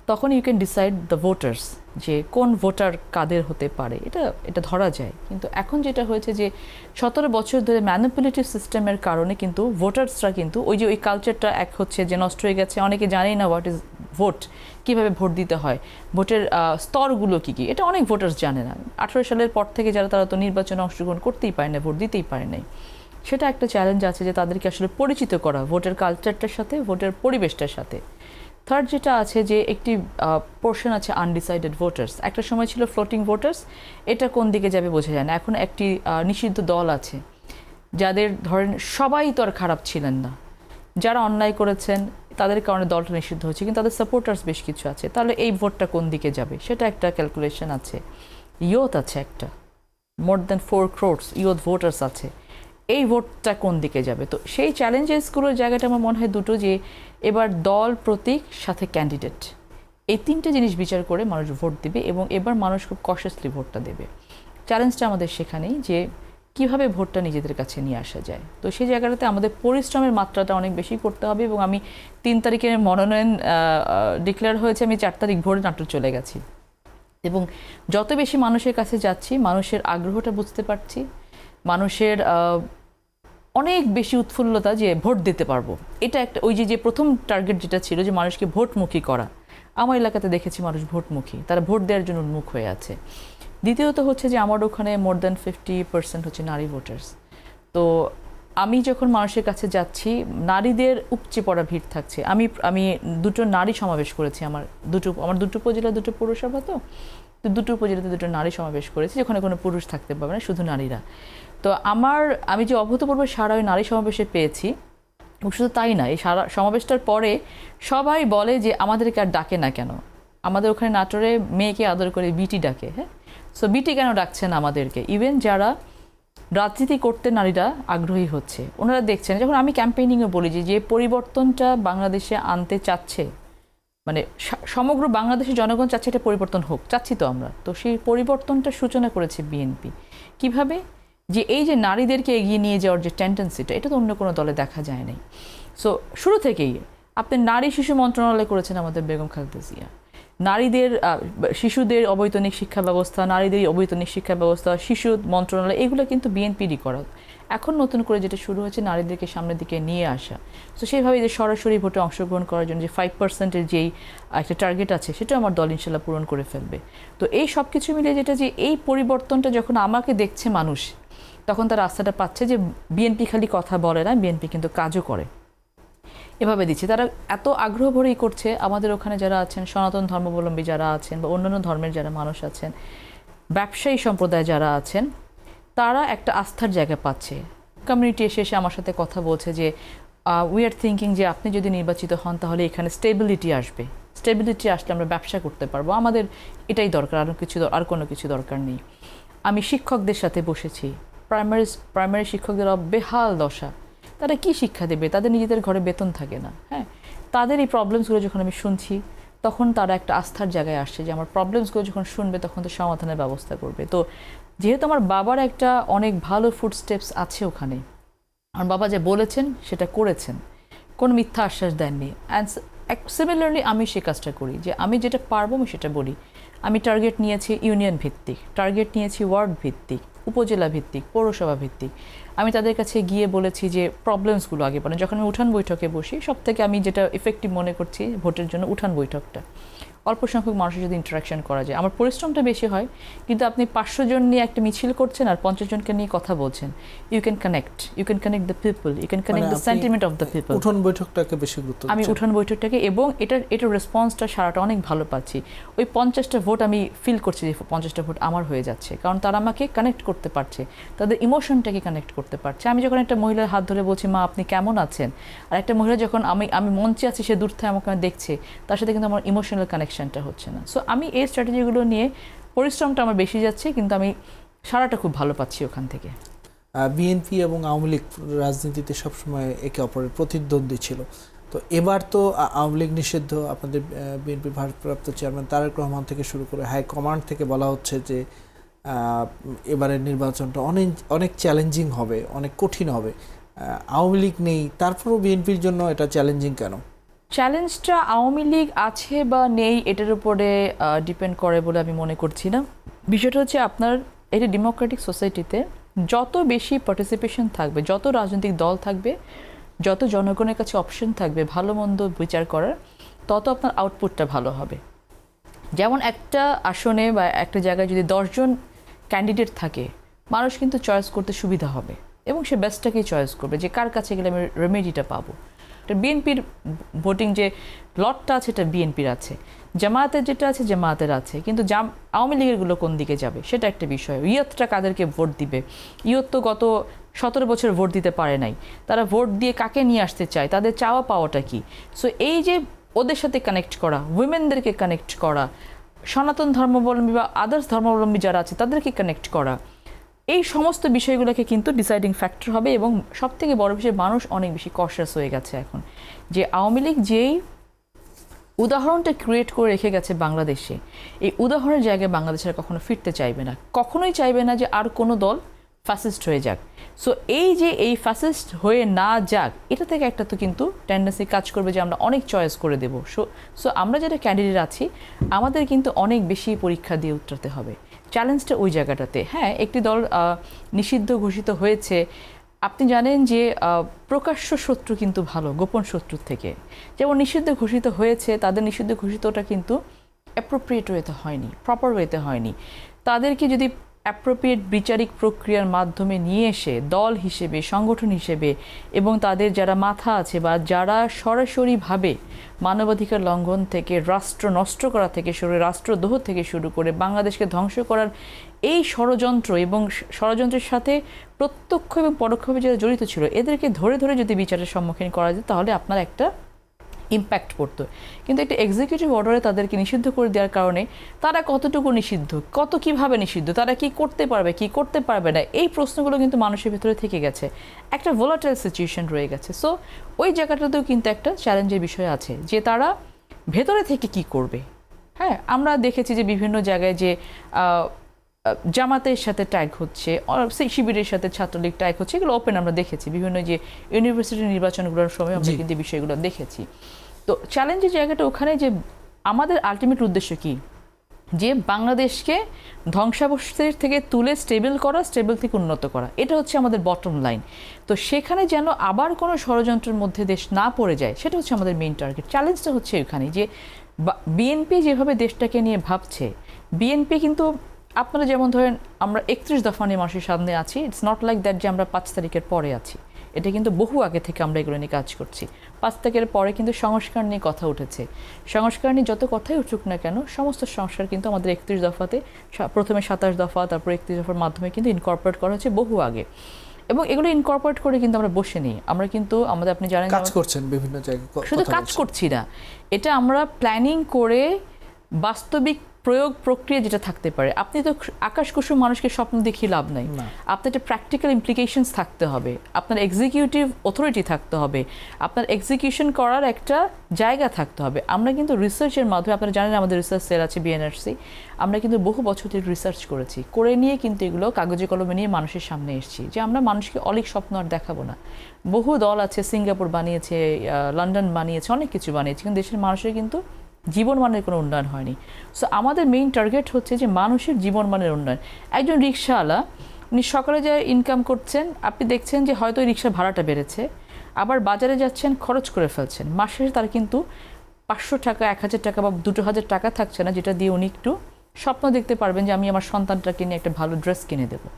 তখন you can decide the voters, যে কোন ভোটার কাদের হতে পারে, এটা ধরা যায়। কিন্তু এখন যেটা হয়েছে যে 17 বছর ধরে ম্যানিপুলেটিভ সিস্টেমের কারণে কিন্তু ভোটার্সরা কিন্তু ওই কালচারটা হচ্ছে যে নষ্ট হয়ে গেছে। অনেকে জানেই না হোয়াট ইজ ভোট, কীভাবে ভোট দিতে হয়, ভোটের স্তরগুলো কী কী, এটা অনেক ভোটার্স জানে না। 18 সালের পর থেকে তারা তো নির্বাচনে অংশগ্রহণ করতেই পারে না, ভোট দিতেই পারে নাই। সেটা একটা চ্যালেঞ্জ আছে যে তাদেরকে আসলে পরিচিত করা ভোটের কালচারটার সাথে, ভোটের পরিবেশটার সাথে। থার্ড যেটা আছে যে একটি পোর্শন আছে আনডিসাইডেড ভোটার্স। একটা সময় ছিল ফ্লোটিং ভোটার্স, এটা কোন দিকে যাবে বোঝা যায় না। এখন একটি নিষিদ্ধ দল আছে, যাদের ধরেন সবাই তো আর খারাপ ছিলেন না, যারা অন্যায় করেছেন তাদের কারণে দলটা নিষিদ্ধ হচ্ছে, কিন্তু তাদের সাপোর্টার্স বেশ কিছু আছে। তাহলে এই ভোটটা কোন দিকে যাবে সেটা একটা ক্যালকুলেশন আছে। ইয়ুথ আছে একটা, more than 4 crores youth voters আছে, এই ভোটটা কোন দিকে যাবে। তো সেই চ্যালেঞ্জেসগুলোর জায়গাটা আমার মনে হয় দুটো, যে এবার দল, প্রতীক, সাথে ক্যান্ডিডেট, এই 3টে জিনিস বিচার করে মানুষ ভোট দেবে, এবং এবার মানুষ খুব কশাসলি ভোটটা দেবে। চ্যালেঞ্জটা আমাদের সেখানেই যে কিভাবে ভোটটা নিজেদের কাছে নিয়ে আসা যায়। তো সেই জায়গাটাতে আমাদের পরিশ্রমের মাত্রাটা অনেক বেশি করতে হবে, এবং আমি 3 তারিখে মনোনয়ন ডিক্লেয়ার হয়েছে, আমি 4 তারিখ ভোরে নাটোর চলে গেছি, এবং যত বেশি মানুষের কাছে যাচ্ছি মানুষের আগ্রহটা বুঝতে পারছি, মানুষের অনেক বেশি উৎফুল্লতা যে ভোট দিতে পারবো। এটা একটা ওই যে প্রথম টার্গেট যেটা ছিল যে মানুষকে ভোটমুখী করা, আমার এলাকাতে দেখেছি মানুষ ভোটমুখী, তারা ভোট দেওয়ার জন্য উন্মুখ হয়ে আছে। দ্বিতীয়ত হচ্ছে যে আমার ওখানে মোর দ্যান 50% হচ্ছে নারী ভোটার্স। তো আমি যখন মানুষের কাছে যাচ্ছি, নারীদের উপচে পড়া ভিড় থাকছে। আমি 2টো নারী সমাবেশ করেছি, আমার দুটো উপজেলা, 2টো পৌরসভা, তো 2টো উপজেলাতে 2টো নারী সমাবেশ করেছি, যেখানে কোনো পুরুষ থাকতে পারবে না, শুধু নারীরা। তো আমি যে অভূতপূর্ব সারা ওই নারী সমাবেশে পেয়েছি, শুধু তাই না, এই সারা সমাবেশটার পরে সবাই বলে যে আমাদেরকে আর ডাকে না কেন, আমাদের ওখানে নাটোরে মেয়েকে আদর করে বিটি ডাকে। হ্যাঁ, সো বিটি কেন ডাকছেন আমাদেরকে? ইভেন যারা রাজনীতি করতে নারীরা আগ্রহী হচ্ছে, ওনারা দেখছেন, যখন আমি ক্যাম্পেইনিংয়ে বলি যে পরিবর্তনটা বাংলাদেশে আনতে চাচ্ছে, মানে সমগ্র বাংলাদেশের জনগণ চাচ্ছে এটা পরিবর্তন হোক, চাচ্ছি তো আমরা, তো সেই পরিবর্তনটা সূচনা করেছে বিএনপি। কিভাবে? যে এই যে নারীদেরকে এগিয়ে নিয়ে যাওয়ার যে টেন্ডেন্সিটা, এটা তো অন্য কোনো দলে দেখা যায় নাই। সো শুরু থেকেই আপনি নারী শিশু মন্ত্রণালয় করেছেন আমাদের বেগম খালেদা জিয়া, নারীদের শিশুদের অবৈতনিক শিক্ষা ব্যবস্থা, নারীদের অবৈতনিক শিক্ষা ব্যবস্থা, শিশু মন্ত্রণালয়, এগুলো কিন্তু বিএনপিরই করা। এখন নতুন করে যেটা শুরু হচ্ছে নারীদেরকে সামনের দিকে নিয়ে আসা। তো সেইভাবে যে সরাসরি ভোটে অংশগ্রহণ করার জন্য যে 5%-এর যেই একটা টার্গেট আছে, সেটা আমার দল ইনশাল্লাহ পূরণ করে ফেলবে। তো এই সব কিছু মিলিয়ে যেটা, যে এই পরিবর্তনটা যখন আমাকে দেখছে মানুষ, তখন তার রাস্তাটা পাচ্ছে যে বিএনপি খালি কথা বলে না, বিএনপি কিন্তু কাজও করে। এভাবে দিচ্ছে তারা, এত আগ্রহ ভরেই করছে। আমাদের ওখানে যারা আছেন, সনাতন ধর্মাবলম্বী যারা আছেন বা অন্যান্য ধর্মের যারা মানুষ আছেন, ব্যবসায়ী সম্প্রদায় যারা আছেন, তারা একটা আস্থার জায়গা পাচ্ছে। কমিউনিটি এসে আমার সাথে কথা বলছে যে উই আর থিঙ্কিং যে আপনি যদি নির্বাচিত হন তাহলে এখানে স্টেবিলিটি আসবে, স্টেবিলিটি আসলে আমরা ব্যবসা করতে পারবো, আমাদের এটাই দরকার, আর কোনো কিছু দরকার নেই। আমি শিক্ষকদের সাথে বসেছি, প্রাইমারি শিক্ষকদের বেহাল দশা, তারা কি শিক্ষা দেবে, তাদের নিজেদের ঘরে বেতন থাকে না। হ্যাঁ, তাদের এই প্রবলেমসগুলো যখন আমি শুনছি, তখন তারা একটা আস্থার জায়গায় আসছে যে আমার প্রবলেমসগুলো যখন শুনবে তখন তো সমাধানের ব্যবস্থা করবে। তো যেহেতু আমার বাবার একটা অনেক ভালো ফুড স্টেপস আছে ওখানে, আমার বাবা যে বলেছেন সেটা করেছেন, কোনো মিথ্যা আশ্বাস দেননি। অ্যান্ড সিমিলারলি আমি সে কাজটা করি, যে আমি যেটা পারবো আমি সেটা বলি। আমি টার্গেট নিয়েছি ইউনিয়ন ভিত্তিক, টার্গেট নিয়েছি ওয়ার্ড ভিত্তিক, উপজেলা ভিত্তিক, পৌরসভা ভিত্তিক। আমি তাদের কাছে গিয়ে বলেছি যে প্রবলেমসগুলো আগে পড়ে। যখন আমি উঠান বৈঠকে বসি, সব থেকে আমি যেটা ইফেক্টিভ মনে করছি ভোটের জন্য উঠান বৈঠকটা, অল্প সংখ্যক মানুষের যদি ইন্টারাকশন করা যায়। আমার পরিশ্রমটা বেশি হয়, কিন্তু আপনি 500 জন নিয়ে একটা মিছিল করছেন আর 50 জনকে নিয়ে কথা বলছেন, you can connect the people, you can connect the sentiment of the people. উঠান বৈঠকটাকে বেশি গুরুত্ব আমি উঠান বৈঠকটাকে, এবং এটার রেসপন্সটা সারাটা অনেক ভালো পাচ্ছি। ওই 50টা ভোট আমি ফিল করছি যে 50টা ভোট আমার হয়ে যাচ্ছে, কারণ তারা আমাকে কানেক্ট করতে পারছে, তাদের ইমোশনটাকে কানেক্ট করতে পারছে। আমি যখন একটা মহিলার হাত ধরে বলছি মা আপনি কেমন আছেন, আর একটা মহিলা যখন আমি মঞ্চে আছি, সে দূর থেকে আমাকে দেখছে, তার সাথে কিন্তু আমার ইমোশনাল কানেকশনটা হচ্ছে না। সো আমি এই স্ট্র্যাটেজিগুলো নিয়ে, পরিশ্রমটা আমার বেশি যাচ্ছে, কিন্তু আমি সারাটা খুব ভালো পাচ্ছি ওখান থেকে। বিএনপি এবং আওয়ামী লীগ রাজনীতিতে সবসময় একে অপরের প্রতিদ্বন্দ্বী ছিল। তো এবার তো আওয়ামী লীগ নিষিদ্ধ, আপনাদের বিএনপির ভারপ্রাপ্ত চেয়ারম্যান তারেক রহমান থেকে শুরু করে হাইকমান্ড থেকে বলা হচ্ছে যে এবারের নির্বাচনটা অনেক চ্যালেঞ্জিং হবে, অনেক কঠিন হবে। আওয়ামী লীগ নেই, তারপরেও বিএনপির জন্য এটা চ্যালেঞ্জিং কেন? চ্যালেঞ্জটা আওয়ামী লীগ আছে বা নেই এটার উপরে ডিপেন্ড করে বলে আমি মনে করছি না। বিষয়টা হচ্ছে আপনার এটা ডেমোক্রেটিক সোসাইটিতে যত বেশি পার্টিসিপেশন থাকবে, যত রাজনৈতিক দল থাকবে, যত জনগণের কাছে অপশন থাকবে ভালো মন্দ বিচার করার, তত আপনার আউটপুটটা ভালো হবে। যেমন একটা আসনে বা একটা জায়গায় যদি 10 জন ক্যান্ডিডেট থাকে, মানুষ কিন্তু চয়েস করতে সুবিধা হবে এবং সে বেস্টটাকেই চয়েস করবে, যে কার কাছে গেলে আমি রেমেডিটা পাবো। এটা বিএনপির ভোটিং যে লটটা আছে এটা বিএনপির আছে, জামায়াতের যেটা আছে জামায়াতের আছে, কিন্তু আওয়ামী লীগেরগুলো কোন দিকে যাবে সেটা একটা বিষয়। ইয়তটা কাদেরকে ভোট দিবে, ইয়ত তো গত 17 বছর ভোট দিতে পারে নাই, তারা ভোট দিয়ে কাকে নিয়ে আসতে চায়, তাদের চাওয়া পাওয়াটা কি। সো এই যে ওদের সাথে কানেক্ট করা, উইমেনদেরকে কানেক্ট করা, সনাতন ধর্মাবলম্বী বা আদার্স ধর্মাবলম্বী যারা আছে তাদেরকে কানেক্ট করা, এই সমস্ত বিষয়গুলোকে কিন্তু ডিসাইডিং ফ্যাক্টর হবে। এবং সবথেকে বড় বিষয়, মানুষ অনেক বেশি কশাস হয়ে গেছে এখন, যে আওয়ামী লীগ যেই উদাহরণটা ক্রিয়েট করে রেখে গেছে বাংলাদেশে, এই উদাহরণের জায়গায় বাংলাদেশের কখনো ফিরতে চাইবে না, কখনোই চাইবে না যে আর কোনো দল ফ্যাসিস্ট হয়ে যাক। সো এই যে এই ফ্যাসিস্ট হয়ে না যাক, এটা থেকে একটা তো কিন্তু টেন্ডেন্সি কাজ করবে যে আমরা অনেক চয়েস করে দেবো। সো আমরা যারা ক্যান্ডিডেট আছি, আমাদের কিন্তু অনেক বেশি পরীক্ষা দিয়ে উতরাতে হবে। চ্যালেঞ্জটা ওই জায়গাটাতে। হ্যাঁ, একটি দল নিষিদ্ধ ঘোষিত হয়েছে, আপনি জানেন যে প্রকাশ্য শত্রু কিন্তু ভালো গোপন শত্রুর থেকে। যেমন নিষিদ্ধ ঘোষিত হয়েছে, তাদের নিষিদ্ধ ঘোষিতটা কিন্তু অ্যাপ্রোপ্রিয়েট ওয়েতে হয়নি, প্রপার ওয়েতে হয়নি। তাদেরকে যদি অ্যাপ্রোপ্রিয়েট বিচারিক প্রক্রিয়ার মাধ্যমে নিয়ে এসে দল হিসেবে, সংগঠন হিসেবে, এবং তাদের যারা মাথা আছে বা যারা সরাসরিভাবে মানবাধিকার লঙ্ঘন থেকে, রাষ্ট্র নষ্ট করা থেকে শুরু, রাষ্ট্রদ্রোহ থেকে শুরু করে বাংলাদেশকে ধ্বংস করার এই ষড়যন্ত্র এবং ষড়যন্ত্রের সাথে প্রত্যক্ষ এবং পরোক্ষভাবে যারা জড়িত ছিল, এদেরকে ধরে ধরে যদি বিচারের সম্মুখীন করা যায়, তাহলে আপনার একটা ইম্প্যাক্ট পড়তো। কিন্তু একটা এক্সিকিউটিভ অর্ডারে তাদেরকে নিষিদ্ধ করে দেওয়ার কারণে তারা কতটুকু নিষিদ্ধ, কিভাবে নিষিদ্ধ, তারা কি করতে পারবে, কি করতে পারবে না, এই প্রশ্নগুলো কিন্তু মানুষের ভিতরে থেকে গেছে, একটা ভোলাটাইল সিচুয়েশন রয়ে গেছে। সো ওই জায়গাটাতেও কিন্তু একটা চ্যালেঞ্জের বিষয় আছে, যে তারা ভেতরে থেকে কি করবে। হ্যাঁ, আমরা দেখেছি যে বিভিন্ন জায়গায় যে জামাতের সাথে ট্যাগ হচ্ছে, শিবিরের সাথে ছাত্রলীগ ট্যাগ হচ্ছে, এগুলো ওপেন আমরা দেখেছি বিভিন্ন যে ইউনিভার্সিটি নির্বাচনগুলোর সময় আমরা কিন্তু এই বিষয়গুলো দেখেছি। তো চ্যালেঞ্জের জায়গাটা ওখানে যে আমাদের আলটিমেট উদ্দেশ্য কি, যে বাংলাদেশকে ধ্বংসাবশের থেকে তুলে স্টেবল করা, স্টেবল থেকে উন্নত করা, এটা হচ্ছে আমাদের বটম লাইন। তো সেখানে যেন আবার কোনো ষড়যন্ত্রের মধ্যে দেশ না পড়ে যায়, সেটা হচ্ছে আমাদের মেইন টার্গেট। চ্যালেঞ্জটা হচ্ছে এখানে যে বিএনপি যেভাবে দেশটাকে নিয়ে ভাবছে, বিএনপি কিন্তু আপনারা যেমন ধরেন আমরা 31 দফা নিয়ে মানুষের সামনে আছি, ইটস নট লাইক দ্যাট যে আমরা 5 তারিখের পরে আছি, এটা কিন্তু বহু আগে থেকে আমরা এগুলো নিয়ে কাজ করছি। 5 তারিখের পরে কিন্তু সংস্কার নিয়ে কথা উঠেছে, সংস্কার নিয়ে যত কথাই উঠুক না কেন, সমস্ত সংস্কার কিন্তু আমাদের 31 দফাতে, প্রথমে 27 দফা, তারপর 31 দফার মাধ্যমে কিন্তু ইনকর্পোরেট করা হচ্ছে বহু আগে। এবং এগুলো ইনকর্পোরেট করে কিন্তু আমরা বসে নেই, আমরা কিন্তু আমাদের, আপনি জানেন, কাজ করছেন বিভিন্ন জায়গায়, শুধু কাজ করছি না, এটা আমরা প্ল্যানিং করে বাস্তবিক প্রয়োগ প্রক্রিয়া যেটা থাকতে পারে। আপনি তো আকাশ কুসুম মানুষকে স্বপ্ন দেখিয়ে লাভ নাই, আপনার একটা প্র্যাকটিক্যাল ইমপ্লিকেশনস থাকতে হবে, আপনার এক্সিকিউটিভ অথরিটি থাকতে হবে, আপনার এক্সিকিউশন করার একটা জায়গা থাকতে হবে। আমরা কিন্তু রিসার্চের মাধ্যমে, আপনারা জানেন আমাদের রিসার্চ সেল আছে বিএনআরসি, আমরা কিন্তু বহু বছর ধরে রিসার্চ করেছি, করে নিয়ে কিন্তু এগুলো কাগজে কলমে নিয়ে মানুষের সামনে এসেছি যে আমরা মানুষকে অলিক স্বপ্ন আর দেখাবো না। বহু দল আছে, সিঙ্গাপুর বানিয়েছে, লন্ডন বানিয়েছে, অনেক কিছু বানিয়েছে, কিন্তু দেশের মানুষের কিন্তু জীবনমানের কোনো উন্নয়ন হয়নি। সো আমাদের মেইন টার্গেট হচ্ছে যে মানুষের জীবনমানের উন্নয়ন। একজন রিক্সাওয়ালা, উনি সকালে যে ইনকাম করছেন, আপনি দেখছেন যে হয়তো রিক্সার ভাড়াটা বেড়েছে, আবার বাজারে যাচ্ছেন, খরচ করে ফেলছেন, মাসে তার কিন্তু 500 টাকা, 1000 টাকা বা 2000 টাকা থাকছে না, যেটা দিয়ে উনি একটু স্বপ্ন দেখতে পারবেন যে আমি আমার সন্তানটাকে নিয়ে একটা ভালো ড্রেস কিনে দেবো।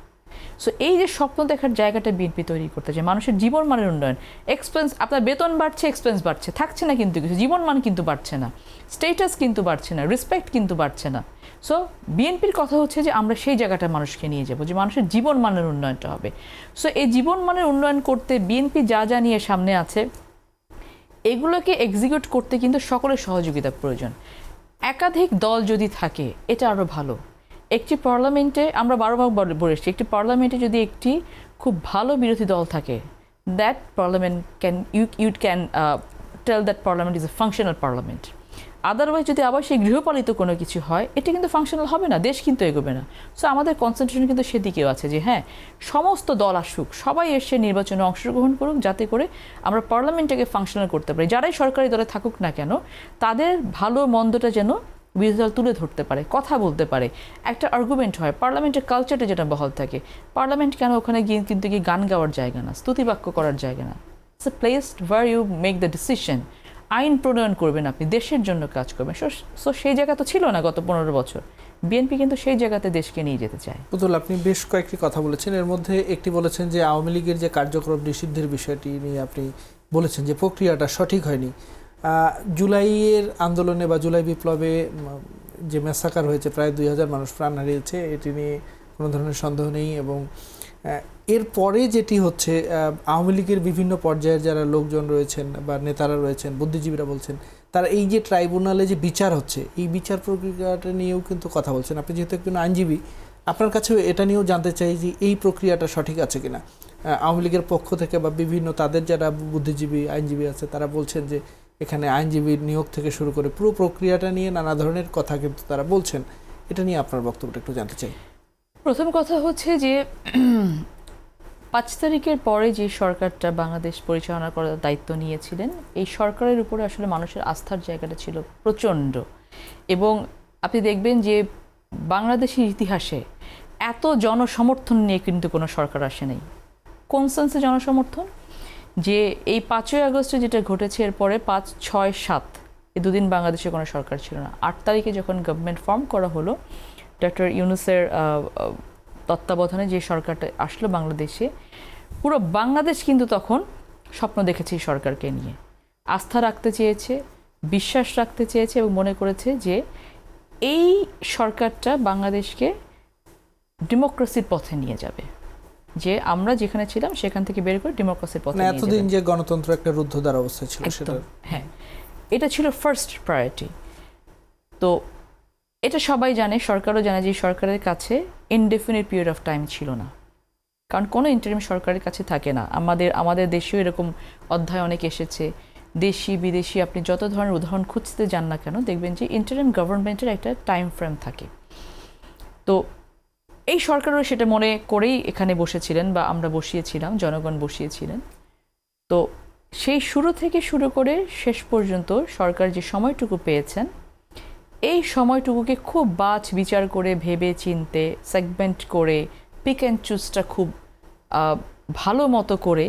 সো এই যে স্বপ্ন দেখার জায়গাটা বিএনপি তৈরি করতে চায়, মানুষের জীবনমানের উন্নয়ন। এক্সপেন্স, আপনার বেতন বাড়ছে, এক্সপেন্স বাড়ছে, থাকছে না কিন্তু কিছু, জীবনমান কিন্তু বাড়ছে না, স্টেটাস কিন্তু বাড়ছে না, রেসপেক্ট কিন্তু বাড়ছে না। সো বিএনপির কথা হচ্ছে যে আমরা সেই জায়গাটা মানুষকে নিয়ে যাবো, যে মানুষের জীবনমানের উন্নয়নটা হবে। সো এই জীবনমানের উন্নয়ন করতে বিএনপি যা যা নিয়ে সামনে আছে, এগুলোকে এক্সিকিউট করতে কিন্তু সকলের সহযোগিতা প্রয়োজন। একাধিক দল যদি থাকে এটা আরও ভালো। একটি পার্লামেন্টে, আমরা বারবার বলেছি, একটি পার্লামেন্টে যদি একটি খুব ভালো বিরোধী দল থাকে, that parliament can you can tell that parliament is a functional parliament. Otherwise যদি আবার সেই গৃহপালিত কোনো কিছু হয়, এটা কিন্তু ফাংশনাল হবে না, দেশ কিন্তু এগোবে না। সো আমাদের কনসেন্ট্রেশন কিন্তু সেদিকেও আছে যে হ্যাঁ, সমস্ত দল আসুক, সবাই এসে নির্বাচনে অংশগ্রহণ করুক, যাতে করে আমরা পার্লামেন্টটাকে ফাংশনাল করতে পারি। যারাই সরকারি দলে থাকুক না কেন, তাদের ভালো মন্দটা যেন বিরোধী দল তুলে ধরতে পারে, কথা বলতে পারে, একটা আর্গুমেন্ট হয়, পার্লামেন্টের কালচারটা যেটা বহাল থাকে। পার্লামেন্ট কেন ওখানে গিয়ে কিন্তু গিয়ে গান গাওয়ার জায়গা না, স্তুতিবাক্য করার জায়গা না, it's a place where you make the decision. আইন প্রণয়ন করবেন আপনি, দেশের জন্য কাজ করবেন। সো সেই জায়গা তো ছিল না গত 15 বছর। বিএনপি কিন্তু সেই জায়গাতে দেশকে নিয়ে যেতে চায়। পুতুল, আপনি বেশ কয়েকটি কথা বলেছেন, এর মধ্যে একটি বলেছেন যে আওয়ামী লীগের যে কার্যক্রম নিষিদ্ধের বিষয়টি নিয়ে আপনি বলেছেন যে প্রক্রিয়াটা সঠিক হয়নি। জুলাইয়ের আন্দোলনে বা জুলাই বিপ্লবে যে ম্যাসাকার হয়েছে, প্রায় 2000 মানুষ প্রাণ হারিয়েছে, এটি নিয়ে কোনো ধরনের সন্দেহ নেই। এবং এরপরে যেটি হচ্ছে, আওয়ামী লীগের বিভিন্ন পর্যায়ের যারা লোকজন রয়েছেন বা নেতারা রয়েছেন, বুদ্ধিজীবীরা বলছেন, তারা এই যে ট্রাইব্যুনালে যে বিচার হচ্ছে, এই বিচার প্রক্রিয়াটা নিয়েও কিন্তু কথা বলছেন। আপনি যেহেতু একজন আইনজীবী, আপনার কাছেও এটা নিয়েও জানতে চাই যে এই প্রক্রিয়াটা সঠিক আছে কিনা। আওয়ামী লীগের পক্ষ থেকে বা বিভিন্ন তাদের যারা বুদ্ধিজীবী, আইনজীবী আছে, তারা বলছেন যে এখানে আইনজীবীর নিয়োগ থেকে শুরু করে পুরো প্রক্রিয়াটা নিয়ে নানা ধরনের কথা কিন্তু তারা বলছেন। এটা নিয়ে আপনার বক্তব্যটা একটু জানতে চাই। প্রথম কথা হচ্ছে যে 5 তারিখের পরে যে সরকারটা বাংলাদেশ পরিচালনা করার দায়িত্ব নিয়েছিলেন, এই সরকারের উপরে আসলে মানুষের আস্থার জায়গাটা ছিল প্রচণ্ড। এবং আপনি দেখবেন যে বাংলাদেশের ইতিহাসে এত জনসমর্থন নিয়ে কিন্তু কোনো সরকার আসে নাই। কোন সেন্সে জনসমর্থন? যে এই 5ই আগস্টে যেটা ঘটেছে, এরপরে 5, 6, 7 এই দুদিন বাংলাদেশে কোনো সরকার ছিল না। 8 তারিখে যখন গভর্নমেন্ট ফর্ম করা হলো, ডক্টর ইউনূসের তত্ত্বাবধানে যে সরকারটা আসলো বাংলাদেশে, পুরো বাংলাদেশ কিন্তু তখন স্বপ্ন দেখেছে এই সরকারকে নিয়ে, আস্থা রাখতে চেয়েছে, বিশ্বাস রাখতে চেয়েছে এবং মনে করেছে যে এই সরকারটা বাংলাদেশকে ডেমোক্রেসির পথে নিয়ে যাবে, যে আমরা যেখানে ছিলাম সেখান থেকে বের করে ডেমোক্রেসির পথে নিয়ে যাবে। এতদিন যে গণতন্ত্র একটা রুদ্ধদ্বার অবস্থায় ছিল, সেটা হ্যাঁ, এটা ছিল ফার্স্ট প্রায়োরিটি। তো এটা সবাই জানে, সরকারও জানে যে সরকারের কাছে ইনডেফিনিট পিরিয়ড অফ টাইম ছিল না, কারণ কোনো ইন্টারিম সরকারের কাছে থাকে না। আমাদের দেশেও এরকম অধ্যায় অনেক এসেছে, দেশি বিদেশি, আপনি যত ধরনের উদাহরণ খুঁজতে যান না কেন, দেখবেন যে ইন্টারিম গভর্নমেন্টের একটা টাইম ফ্রেম থাকে। তো এই সরকারও সেটা মনে করেই এখানে বসেছিলেন বা আমরা বসিয়েছিলাম, জনগণ বসিয়েছিলেন। তো সেই শুরু থেকে শুরু করে শেষ পর্যন্ত সরকার যে সময়টুকু পেয়েছেন, এই সময়টুকুকে খুব বাছ বিচার করে ভেবে চিনতে সেগমেন্ট করে পিক অ্যান্ড চুজটা খুব ভালো মতো করে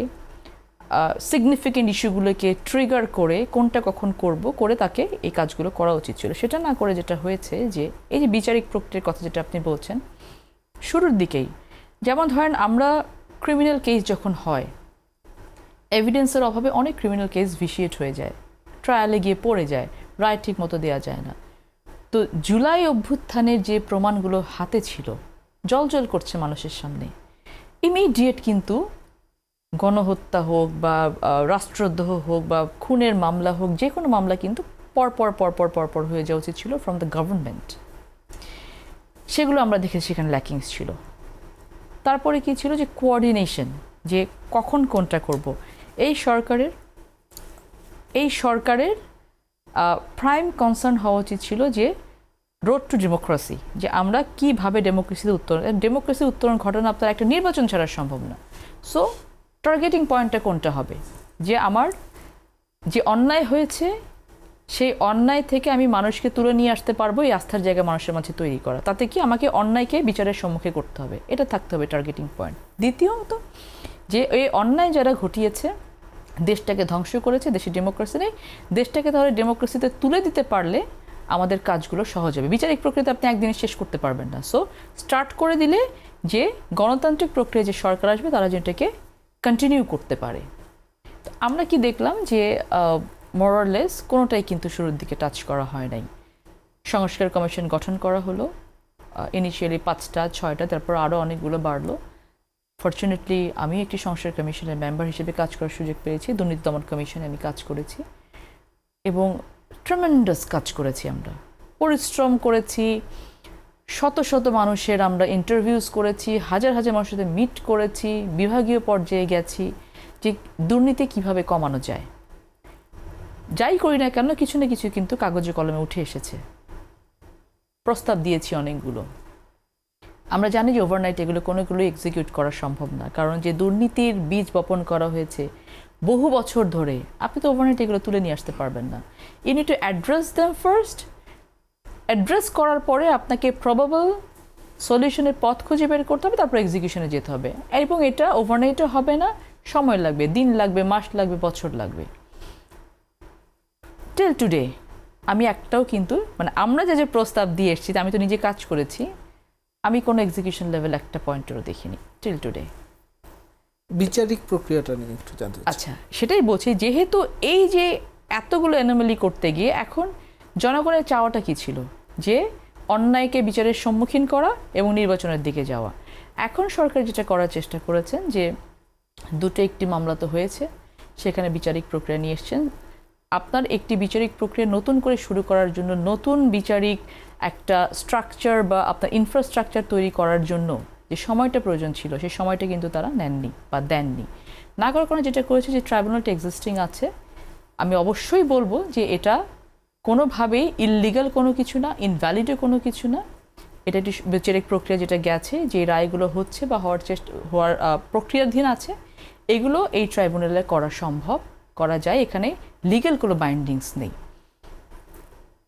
সিগনিফিকেন্ট ইস্যুগুলোকে ট্রিগার করে কোনটা কখন করব করে তাকে এই কাজগুলো করা উচিত ছিল। সেটা না করে যেটা হয়েছে যে এই যে বিচারিক প্রক্রিয়ার কথা যেটা আপনি বলছেন, শুরুর দিকেই যেমন ধরেন আমরা ক্রিমিনাল কেস যখন হয়, এভিডেন্সের অভাবে অনেক ক্রিমিনাল কেস ভিশিয়েট হয়ে যায়, ট্রায়ালে গিয়ে পড়ে যায়, রায় ঠিক মতো দেওয়া যায় না। তো জুলাই অভ্যুত্থানের যে প্রমাণগুলো হাতে ছিল, জল করছে মানুষের সামনে, ইমিডিয়েট কিন্তু গণহত্যা হোক বা রাষ্ট্রদ্রোহ হোক বা খুনের মামলা হোক, যে কোনো মামলা কিন্তু পরপর হয়ে যাওয়া উচিত ছিল ফ্রম দ্য গভর্নমেন্ট। সেগুলো আমরা দেখেছি সেখানে ল্যাকিংস ছিল। তারপরে কি ছিল যে কোঅর্ডিনেশন, যে কখন কোনটা করব। এই সরকারের প্রাইম কনসার্ন হওয়া উচিত ছিল যে রোড টু ডেমোক্রেসি, যে আমরা কীভাবে ডেমোক্রেসি উত্তরণ ঘটানো আপনার একটা নির্বাচন ছাড়া সম্ভব না। সো টার্গেটিং পয়েন্টটা কোনটা হবে, যে আমার যে অন্যায় হয়েছে সেই অন্যায় থেকে আমি মানুষকে তুলে নিয়ে আসতে পারবো, এই আস্থার জায়গা মানুষের মাঝে তৈরি করা। তাতে কি আমাকে অন্যায়কে বিচারের সম্মুখে করতে হবে, এটা থাকতে হবে টার্গেটিং পয়েন্ট। দ্বিতীয়ত যে এই অন্যায় যারা ঘটিয়েছে, দেশটাকে ধ্বংস করেছে, দেশে ডেমোক্রেসি নেই, দেশটাকে তাহলে ডেমোক্রেসিতে তুলে দিতে পারলে আমাদের কাজগুলো সহজ হবে। বিচারিক প্রক্রিয়াতে আপনি একদিনে শেষ করতে পারবেন না। সো স্টার্ট করে দিলে যে গণতান্ত্রিক প্রক্রিয়া যে সরকার আসবে তারা যেটাকে কন্টিনিউ করতে পারে। তো আমরা কি দেখলাম যে মোরলেস কোনোটাই কিন্তু শুরুর দিকে টাচ করা হয় নাই। সংস্কার কমিশন গঠন করা হলো, ইনিশিয়ালি 5টা 6টা, তারপর আরও অনেকগুলো বাড়লো। ফরচুনেটলি আমি একটি সংস্কার কমিশনের মেম্বার হিসেবে কাজ করার সুযোগ পেয়েছি, দুর্নীতি দমন কমিশনে আমি কাজ করেছি এবং ট্রেমেন্ডাস কাজ করেছি। আমরা পরিশ্রম করেছি, শত মানুষের আমরা ইন্টারভিউজ করেছি, হাজার মানুষের সাথে মিট করেছি, বিভাগীয় পর্যায়ে গেছি যে দুর্নীতি কিভাবে কমানো যায়। যাই করি না কেন কিছু না কিছু কিন্তু কাগজে কলমে উঠে এসেছে, প্রস্তাব দিয়েছি অনেকগুলো। আমরা জানি যে ওভারনাইট এগুলো কোনোগুলো এক্সিকিউট করা সম্ভব না, কারণ যে দুর্নীতির বীজ বপন করা হয়েছে বহু বছর ধরে, আপনি তো ওভারনাইট এগুলো তুলে নিয়ে আসতে পারবেন না। You need to address them first. Address করার পরে আপনাকে প্রবাবল সলিউশনের পথ খুঁজে বের করতে হবে, তারপর এক্সিকিউশনে যেতে হবে। এবং এটা ওভারনাইটও হবে না, সময় লাগবে, দিন লাগবে, মাস লাগবে, বছর লাগবে। টিল টুডে আমি একটাও কিন্তু আমরা যে প্রস্তাব দিয়ে এসেছি, আমি তো নিজে কাজ করেছি, আমি কোনো এক্সিকিউশন লেভেল একটা পয়েন্টেরও দেখিনি টিল টুডে। বিচারিক প্রক্রিয়াটা নিয়ে একটু জানতে চাই। আচ্ছা, সেটাই বলছি, যেহেতু এই যে এতগুলো অ্যানোমালি করতে গিয়ে এখন জনগণের চাওয়াটা কি ছিল, যে অন্যায়কে বিচারের সম্মুখীন করা এবং নির্বাচনের দিকে যাওয়া। এখন সরকার যেটা করার চেষ্টা করেছেন যে একটি মামলা তো হয়েছে, সেখানে বিচারিক প্রক্রিয়া নিয়ে এসছেন। আপনার একটি বিচারিক প্রক্রিয়া নতুন করে শুরু করার জন্য, নতুন বিচারিক একটা স্ট্রাকচার বা আপনার ইনফ্রাস্ট্রাকচার তৈরি করার জন্য যে সময়টা প্রয়োজন ছিল, সেই সময়টা কিন্তু তারা নেননি বা দেননি। না করার কারণে যেটা করেছে যে ট্রাইব্যুনালটা এক্সিস্টিং আছে। আমি অবশ্যই বলবো যে এটা কোনোভাবেই ইললিগাল কোনো কিছু না, ইনভ্যালিডও কোনো কিছু না। এটা একটি বিচারিক প্রক্রিয়া যেটা গেছে, যে রায়গুলো হচ্ছে বা হওয়ার প্রক্রিয়াধীন আছে, এগুলো এই ট্রাইব্যুনালে করা সম্ভব, করা যায়। এখানে লিগ্যাল কোনো বাইন্ডিংস নেই।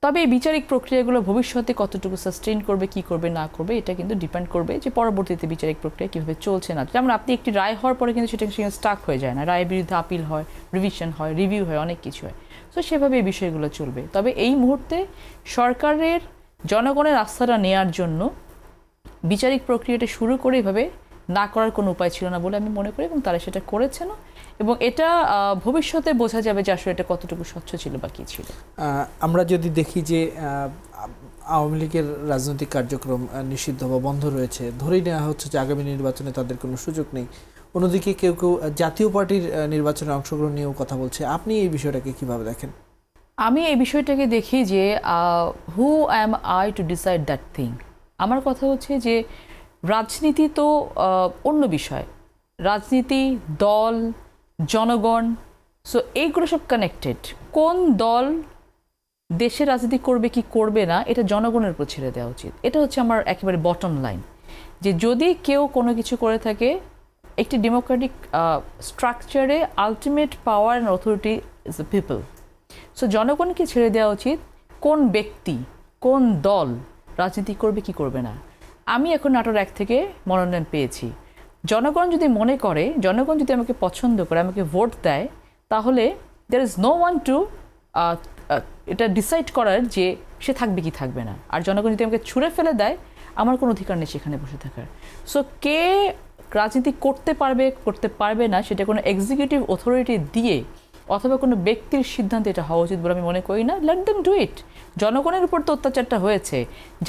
তবে এই বিচারিক প্রক্রিয়াগুলো ভবিষ্যতে কতটুকু সাস্টেইন করবে, কি করবে না করবে, এটা কিন্তু ডিপেন্ড করবে যে পরবর্তীতে বিচারিক প্রক্রিয়া কীভাবে চলছে না। যেমন আপনি একটি রায় হওয়ার পরে কিন্তু সেটা সেখানে স্টাক হয়ে যায় না, রায়ের বিরুদ্ধে আপিল হয়, রিভিশন হয়, রিভিউ হয়, অনেক কিছু হয়। তো সেভাবে এই বিষয়গুলো চলবে। তবে এই মুহূর্তে সরকারের জনগণের আস্থাটা নেয়ার জন্য বিচারিক প্রক্রিয়াটা শুরু করে এভাবে না করার কোনো উপায় ছিল না বলে আমি মনে করি, এবং তারা সেটা করেছেন। এবং এটা ভবিষ্যতে বোঝা যাবে যে আসলে এটা কতটুকু স্বচ্ছ ছিল বা কী ছিল। আমরা যদি দেখি যে আওয়ামী লীগের রাজনৈতিক কার্যক্রম নিষিদ্ধ বা বন্ধ রয়েছে, ধরেই নেওয়া হচ্ছে যে আগামী নির্বাচনে তাদের কোনো সুযোগ নেই। অন্যদিকে কেউ জাতীয় পার্টির নির্বাচনে অংশগ্রহণ নিয়েও কথা বলছে। আপনি এই বিষয়টাকে কিভাবে দেখেন? আমি এই বিষয়টাকে দেখি যে who am I to decide that thing. আমার কথা হচ্ছে যে রাজনীতি তো অন্য বিষয়, রাজনীতি, দল, জনগণ, সো এইগুলো সব কানেক্টেড। কোন দল দেশের রাজনীতি করবে কি করবে না, এটা জনগণের উপর ছেড়ে দেওয়া উচিত। এটা হচ্ছে আমার একেবারে বটম লাইন। যে যদি কেউ কোনো কিছু করে থাকে, একটি ডেমোক্রেটিক স্ট্রাকচারে ultimate power and authority is the people. So জনগণকে ছেড়ে দেওয়া উচিত কোন ব্যক্তি কোন দল রাজনীতি করবে কি করবে না। আমি এখন নাটোর 1 থেকে মনোনয়ন পেয়েছি। জনগণ যদি মনে করে, জনগণ যদি আমাকে পছন্দ করে, আমাকে ভোট দেয়, তাহলে there is no one to এটা ডিসাইড করার যে সে থাকবে কি থাকবে না। আর জনগণ যদি আমাকে ছুঁড়ে ফেলে দেয়, আমার কোনো অধিকার নেই সেখানে বসে থাকার। সো কে রাজনীতি করতে পারবে করতে পারবে না সেটা কোনো এক্সিকিউটিভ অথরিটি দিয়ে অথবা কোনো ব্যক্তির সিদ্ধান্তে এটা হওয়া উচিত বলে আমি মনে করি না। Let them do it. জনগণের উপর তো অত্যাচারটা হয়েছে।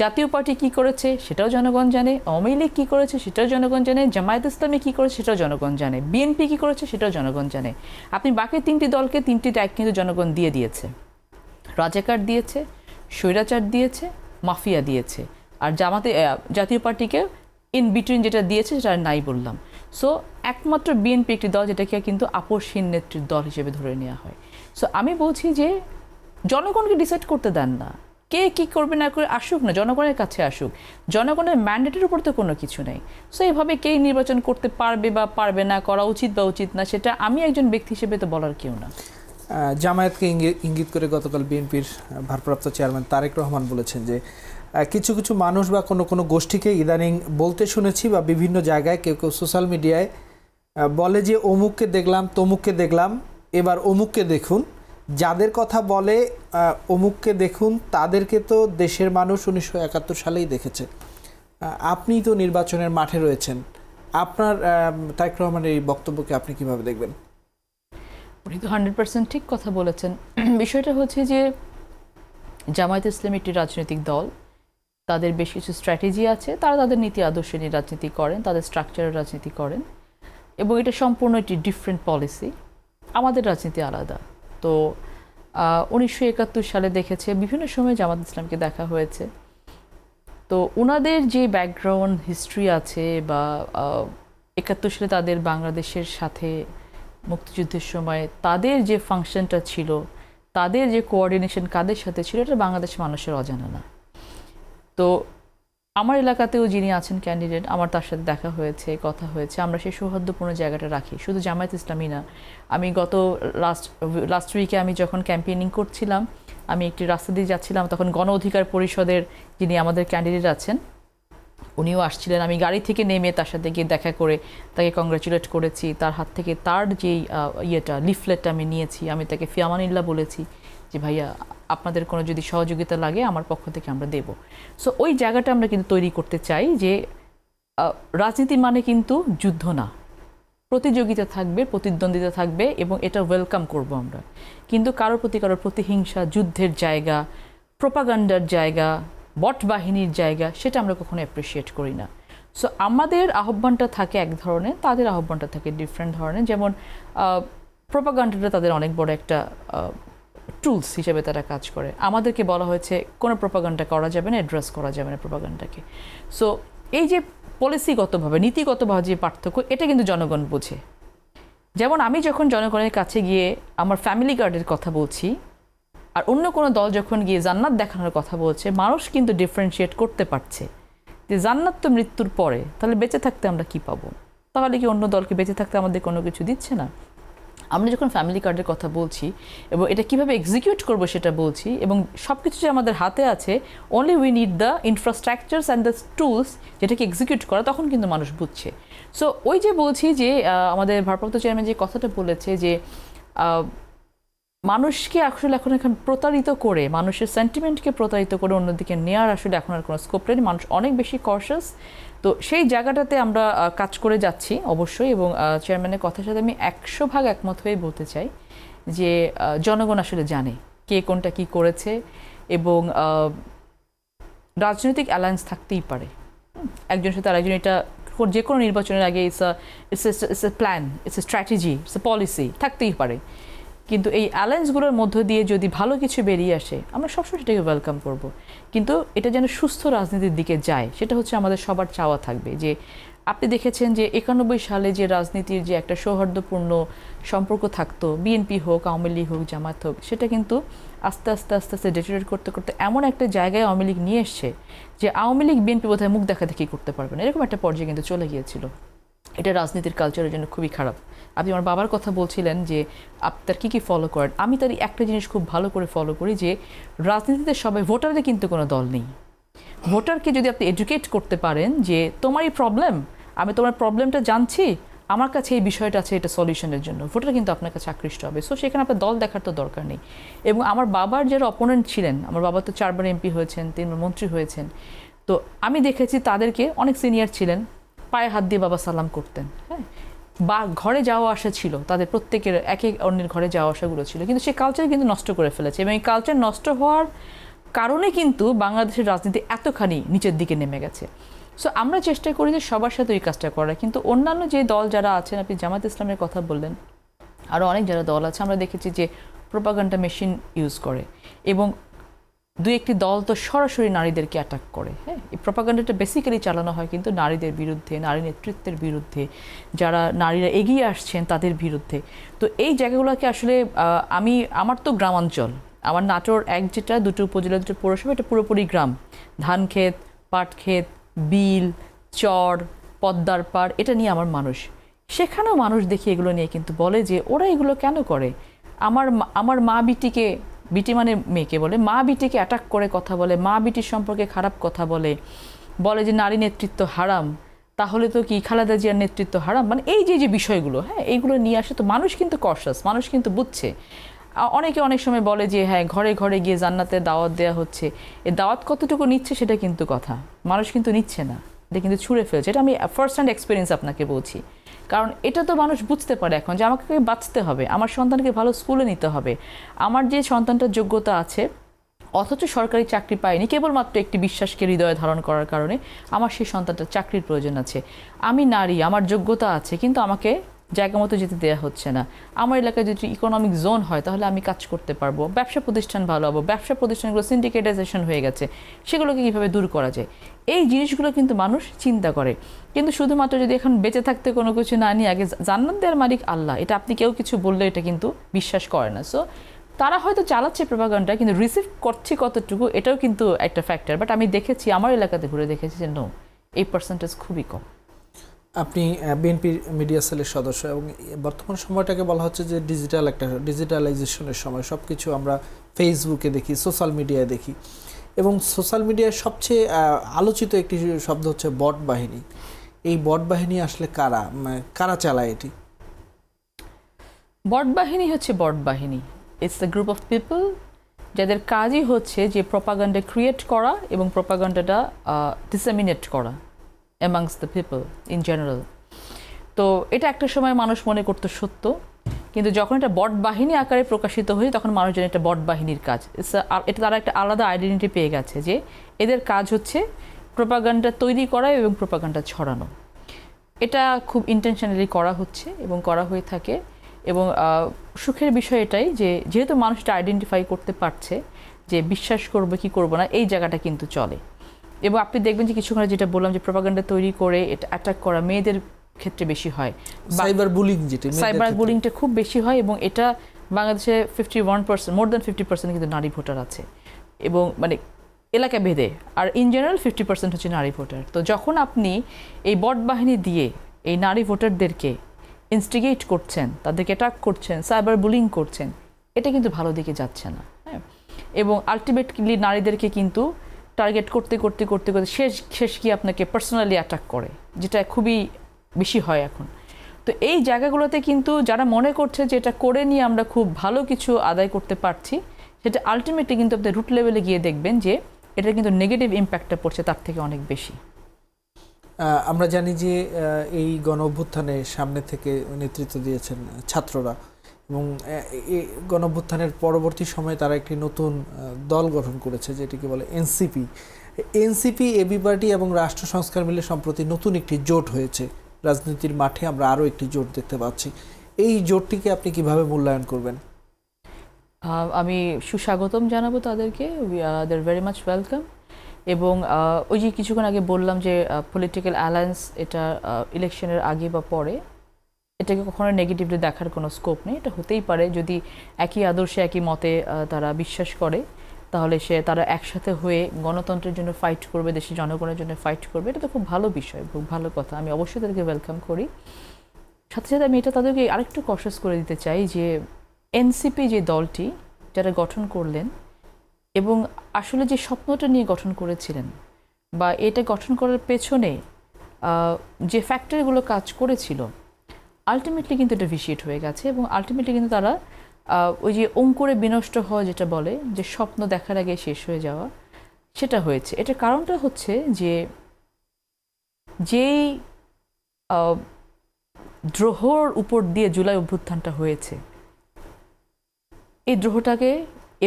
জাতীয় পার্টি কী করেছে সেটাও জনগণ জানে, আওয়ামী লীগ কী করেছে সেটাও জনগণ জানে, জামায়াত ইসলামী কী করেছে সেটাও জনগণ জানে, বিএনপি কী করেছে সেটাও জনগণ জানে। আপনি বাকি 3টি দলকে 3টি ট্যাগ কিন্তু জনগণ দিয়ে দিয়েছে। রাজাকার দিয়েছে, স্বৈরাচার দিয়েছে, মাফিয়া দিয়েছে। আর জাতীয় পার্টিকে ইন বিটুইন যেটা দিয়েছে সেটা নাই বললাম। সো একমাত্র বিএনপি একটি দল যেটাকে কিন্তু আপোষহীন নেত্রীর দল হিসেবে ধরে নেওয়া হয়। সো আমি বলছি যে জনগণকে ডিসাইড করতে দেন না, কে কী করবে না করে আসুক না, জনগণের কাছে আসুক। জনগণের ম্যান্ডেটের উপর তো কোনো কিছু নেই। সো এইভাবে কে নির্বাচন করতে পারবে বা পারবে না, করা উচিত বা উচিত না, সেটা আমি একজন ব্যক্তি হিসেবে তো বলার কেউ না। জামায়াতকে ইঙ্গিত করে গতকাল বিএনপির ভারপ্রাপ্ত চেয়ারম্যান তারেক রহমান বলেছেন যে কিছু কিছু মানুষ বা কোনো কোনো গোষ্ঠীকে ইদানিং বলতে শুনেছি বা বিভিন্ন জায়গায় কেউ কেউ সোশ্যাল মিডিয়ায় বলে যে অমুককে দেখলাম তমুককে দেখলাম, এবার অমুককে দেখুন। যাদের কথা বলে অমুককে দেখুন, তাদেরকে তো দেশের মানুষ 1971 সালেই দেখেছে। আপনি তো নির্বাচনের মাঠে রয়েছেন, আপনার তারেক রহমানের এই বক্তব্যকে আপনি কিভাবে দেখবেন? উনি তো 100% ঠিক কথা বলেছেন। বিষয়টা হচ্ছে যে জামায়াত ইসলামী একটি রাজনৈতিক দল, তাদের বেশ কিছু স্ট্র্যাটেজি আছে, তারা তাদের নীতি আদর্শ নিয়ে রাজনীতি করেন, তাদের স্ট্রাকচারের রাজনীতি করেন, এবং এটা সম্পূর্ণ একটি ডিফারেন্ট পলিসি। আমাদের রাজনীতি আলাদা। তো 1971 সালে দেখেছে, বিভিন্ন সময় জামাত ইসলামকে দেখা হয়েছে। তো ওনাদের যে ব্যাকগ্রাউন্ড হিস্ট্রি আছে বা 71 সালে তাদের বাংলাদেশের সাথে মুক্তিযুদ্ধের সময় তাদের যে ফাংশনটা ছিল, তাদের যে কোঅর্ডিনেশন কাদের সাথে ছিল, এটা বাংলাদেশের মানুষের অজানা না। তো আমার এলাকাতেও যিনি আছেন ক্যান্ডিডেট, আমার তার সাথে দেখা হয়েছে, কথা হয়েছে। আমরা সেই সৌহার্দ্যপূর্ণ জায়গাটা রাখি। শুধু জামায়াত ইসলামী না, আমি গত লাস্ট উইকে আমি যখন ক্যাম্পেইনিং করছিলাম, আমি একটি রাস্তা দিয়ে যাচ্ছিলাম, তখন গণ অধিকার পরিষদের যিনি আমাদের ক্যান্ডিডেট আছেন উনিও আসছিলেন। আমি গাড়ি থেকে নেমে তার সাথে গিয়ে দেখা করে তাকে কংগ্রাচুলেট করেছি। তার হাত থেকে তার যেই লিফলেটটা আমি নিয়েছি, আমি তাকে ফিয়ামানিল্লাহ বলেছি যে ভাইয়া আপনাদের কোনো যদি সহযোগিতা লাগে আমার পক্ষ থেকে আমরা দেব। সো ওই জায়গাটা আমরা কিন্তু তৈরি করতে চাই যে রাজনীতি মানে কিন্তু যুদ্ধ না, প্রতিযোগিতা থাকবে, প্রতিদ্বন্দ্বিতা থাকবে, এবং এটা ওয়েলকাম করব আমরা। কিন্তু কারোর প্রতি কারোর প্রতিহিংসা, যুদ্ধের জায়গা, প্রোপাগান্ডার জায়গা, বট বাহিনীর জায়গা, সেটা আমরা কখনো অ্যাপ্রিসিয়েট করি না। সো আমাদের আহ্বানটা থাকে এক ধরনের, তাদের আহ্বানটা থাকে ডিফারেন্ট ধরনের। যেমন প্রোপাগান্ডাটা তাদের অনেক বড় একটা টুলস হিসেবে তারা কাজ করে। আমাদেরকে বলা হয়েছে কোনো প্রোপাগান্ডা করা যাবে না, অ্যাড্রেস করা যাবে না প্রোপাগান্ডাকে। সো এই যে পলিসিগতভাবে, নীতিগতভাবে যে পার্থক্য, এটা কিন্তু জনগণ বোঝে। যেমন আমি যখন জনগণের কাছে গিয়ে আমার ফ্যামিলি কার্ডের কথা বলছি, আর অন্য কোনো দল যখন গিয়ে জান্নাত দেখানোর কথা বলছে, মানুষ কিন্তু ডিফারেন্সিয়েট করতে পারছে যে জান্নাত তো মৃত্যুর পরে, তাহলে বেঁচে থাকতে আমরা কি পাবো? তাহলে কি অন্য দলকে বেঁচে থাকতে আমাদের কোনো কিছু দিচ্ছে না? আমরা যখন ফ্যামিলি কার্ডের কথা বলছি এবং এটা কিভাবে এক্সিকিউট করবো সেটা বলছি, এবং সব কিছু যে আমাদের হাতে আছে, only we need the infrastructures and the tools যেটাকে এক্সিকিউট করা, তখন কিন্তু মানুষ বুঝছে। সো ওই যে বলছি যে আমাদের ভারপ্রাপ্ত চেয়ারম্যান যে কথাটা বলেছে যে মানুষকে আসলে এখন প্রতারিত করে, মানুষের সেন্টিমেন্টকে প্রতারিত করে অন্যদিকে নেওয়ার আসলে এখন আর কোনো স্কোপ নেই। মানুষ অনেক বেশি কনশাস। তো সেই জায়গাটাতে আমরা কাজ করে যাচ্ছি অবশ্যই, এবং চেয়ারম্যানের কথার সাথে আমি 100% একমত হয়ে বলতে চাই যে জনগণ আসলে জানে কে কোনটা কি করেছে, এবং রাজনৈতিক অ্যালায়েন্স থাকতেই পারে একজনের সাথে আরেকজন। এটা যে কোনো নির্বাচনের আগে it's a plan, it's a strategy, it's a policy থাকতেই পারে। কিন্তু এই অ্যালায়েন্সগুলোর মধ্য দিয়ে যদি ভালো কিছু বেরিয়ে আসে আমরা সবসময় সেটাকে ওয়েলকাম করব। কিন্তু এটা যেন সুস্থ রাজনীতির দিকে যায় সেটা হচ্ছে আমাদের সবার চাওয়া থাকবে। যে আপনি দেখেছেন যে 91 সালে যে রাজনীতির যে একটা সৌহার্দ্যপূর্ণ সম্পর্ক থাকতো, বিএনপি হোক, আওয়ামী লীগ হোক, জামাত হোক, সেটা কিন্তু আস্তে আস্তে আস্তে আস্তে ডেটেরিয়েট করতে করতে এমন একটা জায়গায় আওয়ামী লীগ নিয়ে এসছে যে আওয়ামী লীগ বিএনপি বোধহয় মুখ দেখাদেখি করতে পারবে না, এরকম একটা পর্যায়ে কিন্তু চলে গিয়েছিল। এটা রাজনীতির কালচারের জন্য খুবই খারাপ। আপনি আমার বাবার কথা বলছিলেন যে আপনার কী কী ফলো করেন, আমি তার একটা জিনিস খুব ভালো করে ফলো করি যে রাজনীতিতে সবাই ভোটারদের কিন্তু কোনো দল নেই। ভোটারকে যদি আপনি এডুকেট করতে পারেন যে তোমারই প্রবলেম, আমি তোমার প্রবলেমটা জানছি, আমার কাছে এই বিষয়টা আছে, এটা সলিউশনের জন্য, ভোটার কিন্তু আপনার কাছে আকৃষ্ট হবে। সো সেখানে আপনার দল দেখার তো দরকার নেই। এবং আমার বাবার যারা অপোনেন্ট ছিলেন, আমার বাবা তো 4 বার এমপি হয়েছেন, 3 বার মন্ত্রী হয়েছেন, তো আমি দেখেছি তাদেরকে, অনেক সিনিয়র ছিলেন, পায়ে হাত দিয়ে বাবা সালাম করতেন, হ্যাঁ, বা ঘরে যাওয়া আসা ছিল, তাদের প্রত্যেকের একে অন্যের ঘরে যাওয়া আসাগুলো ছিল, কিন্তু সেই কালচার কিন্তু নষ্ট করে ফেলেছে। এবং এই কালচার নষ্ট হওয়ার কারণে কিন্তু বাংলাদেশের রাজনীতি এতখানি নিচের দিকে নেমে গেছে। সো আমরা চেষ্টা করি যে সবার সাথে এই কাজটা করার। কিন্তু অন্যান্য যে দল যারা আছেন, আপনি জামাত ইসলামের কথা বললেন, আরও অনেক যারা দল আছে, আমরা দেখেছি যে প্রোপাগান্ডা মেশিন ইউজ করে এবং দুই একটি দল তো সরাসরি নারীদেরকে অ্যাটাক করে। হ্যাঁ, এই প্রোপাগান্ডাটা বেসিক্যালি চালানো হয় কিন্তু নারীদের বিরুদ্ধে, নারী নেতৃত্বের বিরুদ্ধে, যারা নারীরা এগিয়ে আসছেন তাদের বিরুদ্ধে। তো এই জায়গাগুলোকে আসলে আমার তো গ্রামাঞ্চল, আমার নাটোর 1 যেটা, 2 উপজেলা, 2 পৌরসভা, এটা পুরোপুরি গ্রাম, ধান ক্ষেত, পাট ক্ষেত, বিল, চর, পদ্মার পাড়, এটা নিয়ে আমার মানুষ। সেখানেও মানুষ দেখি এগুলো নিয়ে কিন্তু বলে যে ওরা এগুলো কেন করে। আমার মা বিটিকে, বিটি মানে মেয়েকে বলে, মা বিটিকে অ্যাটাক করে কথা বলে, মা বিটির সম্পর্কে খারাপ কথা বলে, বলে যে নারী নেতৃত্ব হারাম, তাহলে তো কি খালেদা জিয়ার নেতৃত্ব হারাম, মানে এই যে বিষয়গুলো, হ্যাঁ, এইগুলো নিয়ে আসে। তো মানুষ কিন্তু কনশাস, মানুষ কিন্তু বুঝছে। অনেকে অনেক সময় বলে যে হ্যাঁ ঘরে ঘরে গিয়ে জান্নাতের দাওয়াত দেওয়া হচ্ছে, এই দাওয়াত কতটুকু নিচ্ছে সেটা কিন্তু কথা, মানুষ কিন্তু নিচ্ছে না, এটা কিন্তু ছুঁড়ে ফেলছে। এটা আমি ফার্স্ট হ্যান্ড এক্সপিরিয়েন্স আপনাকে বলছি। কারণ এটা তো মানুষ বুঝতে পারে এখন যে আমাকে বাঁচতে হবে, আমার সন্তানকে ভালো স্কুলে নিতে হবে, আমার যে সন্তানটার যোগ্যতা আছে অথচ সরকারি চাকরি পায়নি, কেবলমাত্র একটি বিশ্বাসকে হৃদয়ে ধারণ করার কারণে আমার সেই সন্তানটার চাকরির প্রয়োজন আছে। আমি নারী, আমার যোগ্যতা আছে, কিন্তু আমাকে জায়গা মতো যেতে দেওয়া হচ্ছে না। আমার এলাকায় যদি ইকোনমিক জোন হয় তাহলে আমি কাজ করতে পারবো, ব্যবসা প্রতিষ্ঠান ভালো হবো, ব্যবসা প্রতিষ্ঠানগুলো সিন্ডিকেটাইজেশন হয়ে গেছে, সেগুলোকে কীভাবে দূর করা যায়, এই জিনিসগুলো কিন্তু মানুষ চিন্তা করে। কিন্তু শুধুমাত্র যদি এখন বেঁচে থাকতে কোনো কিছু না নিয়ে আগে জান্নাত দেওয়ার মালিক আল্লাহ, এটা আপনি কেউ কিছু বললে এটা কিন্তু বিশ্বাস করে না। সো তারা হয়তো চালাচ্ছে প্রোপাগান্ডা, কিন্তু রিসিভ করছে কতটুকু এটাও কিন্তু একটা ফ্যাক্টর। বাট আমি দেখেছি, আমার এলাকাতে ঘুরে দেখেছি যে নো, এই পার্সেন্টেজ খুবই কম। আপনি বিএনপির মিডিয়া সেলের সদস্য এবং বর্তমান সময়টাকে বলা হচ্ছে যে ডিজিটালাইজেশনের সময়। সব কিছু আমরা ফেসবুকে দেখি, সোশ্যাল মিডিয়ায় দেখি, এবং সোশ্যাল মিডিয়ায় সবচেয়ে আলোচিত একটি শব্দ হচ্ছে বট বাহিনী। এই বট বাহিনী আসলে কারা চালায় এটি? বট বাহিনী হচ্ছে বট বাহিনী, it's the group of people যাদের কাজই হচ্ছে যে প্রোপাগান্ডা ক্রিয়েট করা এবং প্রোপাগান্ডাটা ডিসেমিনেট করা amongst the people in general. তো এটা একটা সময় মানুষ মনে করতো সত্য, কিন্তু যখন এটা বট বাহিনী আকারে প্রকাশিত হয়ে তখন মানুষ জানে এটা বট বাহিনীর কাজ। এটা তারা একটা আলাদা আইডেন্টিটি পেয়ে গেছে যে এদের কাজ হচ্ছে প্রোপাগান্ডা তৈরি করা এবং প্রোপাগান্ডা ছড়ানো। এটা খুব ইন্টেনশনালি করা হচ্ছে এবং করা হয়ে থাকে। এবং সুখের বিষয় এটাই যে যেহেতু মানুষটা আইডেন্টিফাই করতে পারছে যে বিশ্বাস করবো কি করবো না, এই জায়গাটা কিন্তু চলে। এবং আপনি দেখবেন যে কিছুক্ষণ যেটা বললাম যে প্রোপাগান্ডা তৈরি করে এটা অ্যাটাক করা মেয়েদের ক্ষেত্রে বেশি হয়, সাইবার বুলিং, যেটা সাইবার বুলিংটা খুব বেশি হয়। এবং এটা বাংলাদেশে 51%, মোর দ্যান 50% কিন্তু নারী ভোটার আছে, এবং মানে এলাকা ভেদে, আর ইন জেনারেল 50% হচ্ছে নারী ভোটার। তো যখন আপনি এই বট বাহিনী দিয়ে এই নারী ভোটারদেরকে ইনস্টিগেট করছেন, তাদেরকে অ্যাটাক করছেন, সাইবার বুলিং করছেন, এটা কিন্তু ভালো দিকে যাচ্ছে না। হ্যাঁ, এবং আলটিমেটলি নারীদেরকে কিন্তু টার্গেট করতে করতে করতে করতে শেষ গিয়ে আপনাকে পার্সোনালি অ্যাটাক করে, যেটা খুবই বেশি হয় এখন। তো এই জায়গাগুলোতে কিন্তু যারা মনে করছে যে এটা করে নিয়ে আমরা খুব ভালো কিছু আদায় করতে পারছি, সেটা আলটিমেটলি কিন্তু আপনি রুট লেভেলে গিয়ে দেখবেন যে এটা কিন্তু নেগেটিভ ইম্প্যাক্টটা পড়ছে তার থেকে অনেক বেশি। আমরা জানি যে এই গণ অভ্যুত্থানে সামনে থেকে নেতৃত্ব দিয়েছেন ছাত্ররা, এবং এই গণ অভ্যুত্থানের পরবর্তী সময়ে তারা একটি নতুন দল গঠন করেছে যেটিকে বলে এনসিপি, এবি পার্টি এবং রাষ্ট্র সংস্কার মিলে সম্প্রতি নতুন একটি জোট হয়েছে। রাজনীতির মাঠে আমরা আরও একটি জোট দেখতে পাচ্ছি। এই জোটটিকে আপনি কিভাবে মূল্যায়ন করবেন? আমি সুস্বাগতম জানাবো তাদেরকে, দে আর ভেরি মাচ ওয়েলকাম। এবং ওই যে কিছুক্ষণ আগে বললাম যে পলিটিক্যাল অ্যালায়েন্স এটা ইলেকশনের আগে বা পরে এটাকে কখনো নেগেটিভলি দেখার কোনো স্কোপ নেই। এটা হতেই পারে যদি একই আদর্শে একই মতে তারা বিশ্বাস করে, তাহলে তারা একসাথে হয়ে গণতন্ত্রের জন্য ফাইট করবে, দেশের জনগণের জন্য ফাইট করবে। এটা তো খুব ভালো বিষয়, খুব ভালো কথা। আমি অবশ্যই তাদেরকে ওয়েলকাম করি। সাথে সাথে আমি এটা তাদেরকে আরেকটু কশাস করে দিতে চাই যে এনসিপি যে দলটি যারা গঠন করলেন এবং আসলে যে স্বপ্নটা নিয়ে গঠন করেছিলেন বা এটা গঠন করার পেছনে যে ফ্যাক্টরগুলো কাজ করেছিল, আলটিমেটলি কিন্তু এটা ভিশিয়েট হয়ে গেছে। এবং আলটিমেটলি কিন্তু তারা ওই যে অঙ্কুরে বিনষ্ট হওয়া যেটা বলে, যে স্বপ্ন দেখার আগে শেষ হয়ে যাওয়া, সেটা হয়েছে। এটার কারণটা হচ্ছে যে যেই দ্রোহর উপর দিয়ে জুলাই অভ্যুত্থানটা হয়েছে, এই দ্রোহটাকে